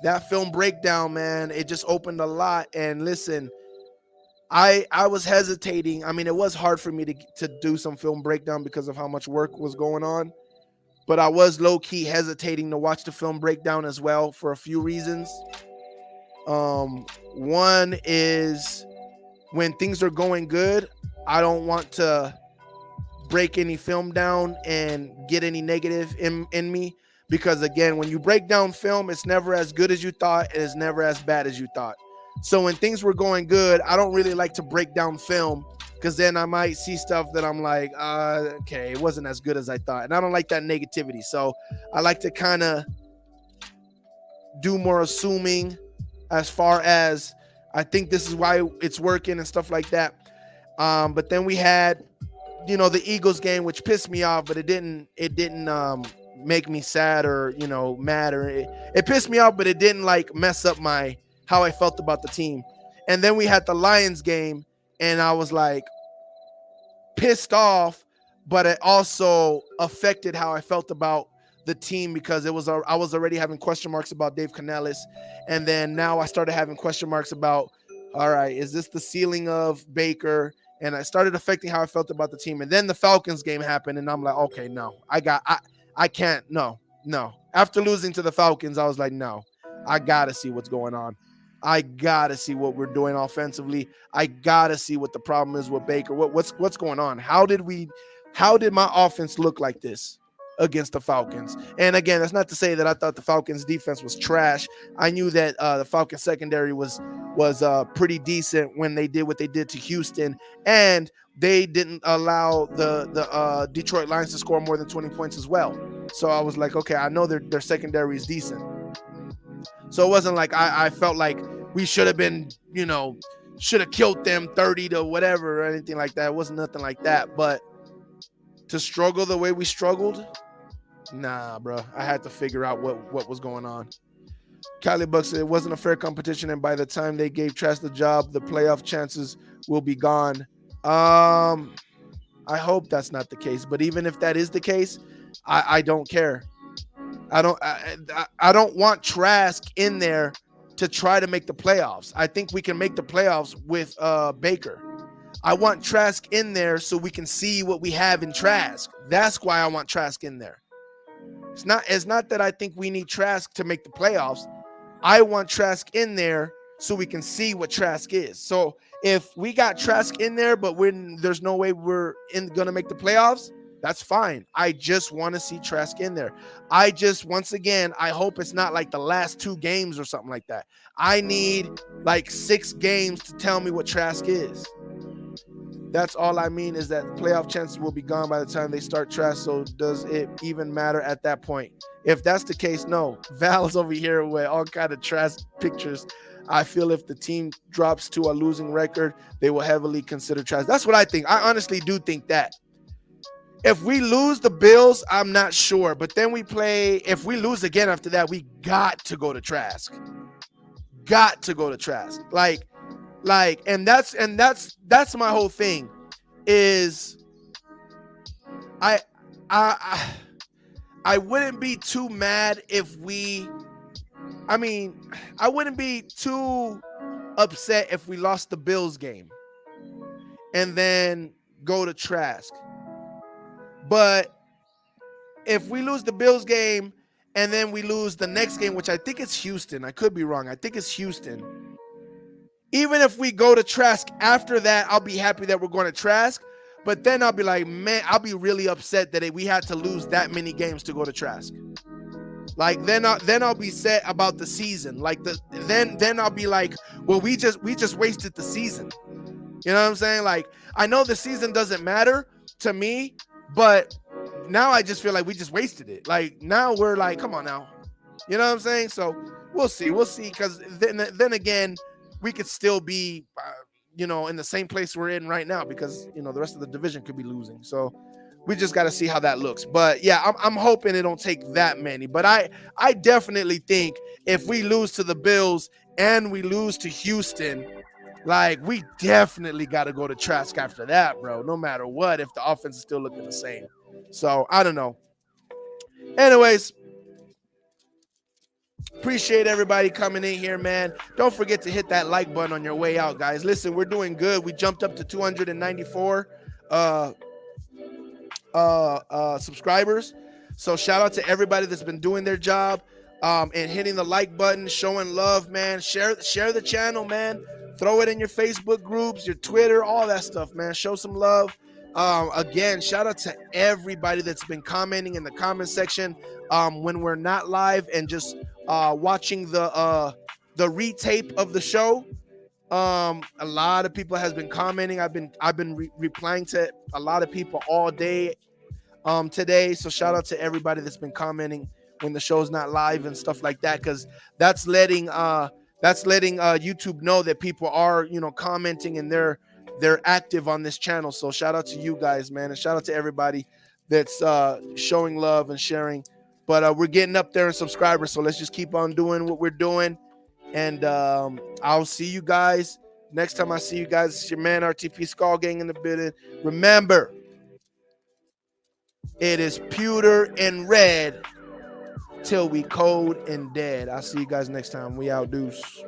That film breakdown, man, it just opened a lot. And listen, I was hesitating. I mean, it was hard for me to do some film breakdown because of how much work was going on. But I was low-key hesitating to watch the film breakdown as well for a few reasons. One is when things are going good, I don't want to break any film down and get any negative in me. Because, again, when you break down film, it's never as good as you thought. It is never as bad as you thought. So when things were going good, I don't really like to break down film because then I might see stuff that I'm like, okay, it wasn't as good as I thought. And I don't like that negativity. So I like to kind of do more assuming as far as I think this is why it's working and stuff like that. But then we had, the Eagles game, which pissed me off, but it didn't make me sad or, mad, or it pissed me off, but it didn't like mess up how I felt about the team. And then we had the Lions game, and I was like pissed off, but it also affected how I felt about the team, because I was already having question marks about Dave Canales, and then now I started having question marks about, all right, is this the ceiling of Baker? And I started affecting how I felt about the team. And then the Falcons game happened, and I'm like, okay, no, I can't, no. After losing to the Falcons, I was like, no, I gotta see what's going on. I gotta see what we're doing offensively. I gotta see what the problem is with Baker. What's going on? How did my offense look like this against the Falcons? And again, that's not to say that I thought the Falcons defense was trash. I knew that the Falcons secondary was pretty decent when they did what they did to Houston, and they didn't allow the Detroit Lions to score more than 20 points as well. So I was like, okay, I know their secondary is decent. So it wasn't like I felt like we should have been, should have killed them 30 to whatever or anything like that. It wasn't nothing like that. But to struggle the way we struggled, nah, bro. I had to figure out what was going on. Cali Bucs said it wasn't a fair competition, and by the time they gave Trask the job, the playoff chances will be gone. I hope that's not the case. But even if that is the case, I don't care. I don't want Trask in there to try to make the playoffs. I think we can make the playoffs with Baker. I want Trask in there so we can see what we have in Trask. That's why I want Trask in there. It's not that I think we need Trask to make the playoffs. I want Trask in there so we can see what Trask is. So if we got Trask in there, but there's no way we're going to make the playoffs, that's fine. I just want to see Trask in there. Once again, I hope it's not like the last 2 games or something like that. I need like 6 games to tell me what Trask is. That's all I mean, is that playoff chances will be gone by the time they start Trask. So does it even matter at that point? If that's the case, no. Val's over here with all kind of Trask pictures. I feel if the team drops to a losing record, they will heavily consider Trask. That's what I think. I honestly do think that. If we lose the Bills, I'm not sure. But then if we lose again after that, we got to go to Trask. Got to go to Trask. And that's my whole thing is I wouldn't be too mad I wouldn't be too upset if we lost the Bills game and then go to Trask. But if we lose the Bills game and then we lose the next game, which I think it's Houston, I could be wrong. I think it's Houston. Even if we go to Trask after that, I'll be happy that we're going to Trask. But then I'll be like, man, I'll be really upset that we had to lose that many games to go to Trask. Like then I'll be sad about the season. Then I'll be like, well, we just wasted the season. You know what I'm saying? Like, I know the season doesn't matter to me, but now I just feel like we just wasted it. Like now we're like, come on now. You know what I'm saying? So we'll see. Because then again, we could still be, in the same place we're in right now, because, the rest of the division could be losing. So we just got to see how that looks. But yeah, I'm hoping it don't take that many. But I definitely think if we lose to the Bills and we lose to Houston, like, we definitely got to go to Trask after that, bro, no matter what, if the offense is still looking the same. So I don't know. Anyways, appreciate everybody coming in here, man. Don't forget to hit that like button on your way out, guys. Listen, we're doing good. We jumped up to 294 subscribers. So shout out to everybody that's been doing their job and hitting the like button, showing love, man. Share the channel, man. Throw it in your Facebook groups, your Twitter, all that stuff, man. Show some love. Again, shout out to everybody that's been commenting in the comment section when we're not live and just watching the retape of the show. A lot of people has been commenting. I've been replying to a lot of people all day today. So shout out to everybody that's been commenting when the show's not live and stuff like that, because that's letting YouTube know that people are, you know, commenting, and they're active on this channel. So shout out to you guys, man, and shout out to everybody that's showing love and sharing. But we're getting up there in subscribers, so let's just keep on doing what we're doing. And I'll see you guys next time I see you guys. It's your man RTP Skull Gang in the building. Remember, it is pewter and red till we cold and dead. I'll see you guys next time. We out, deuce.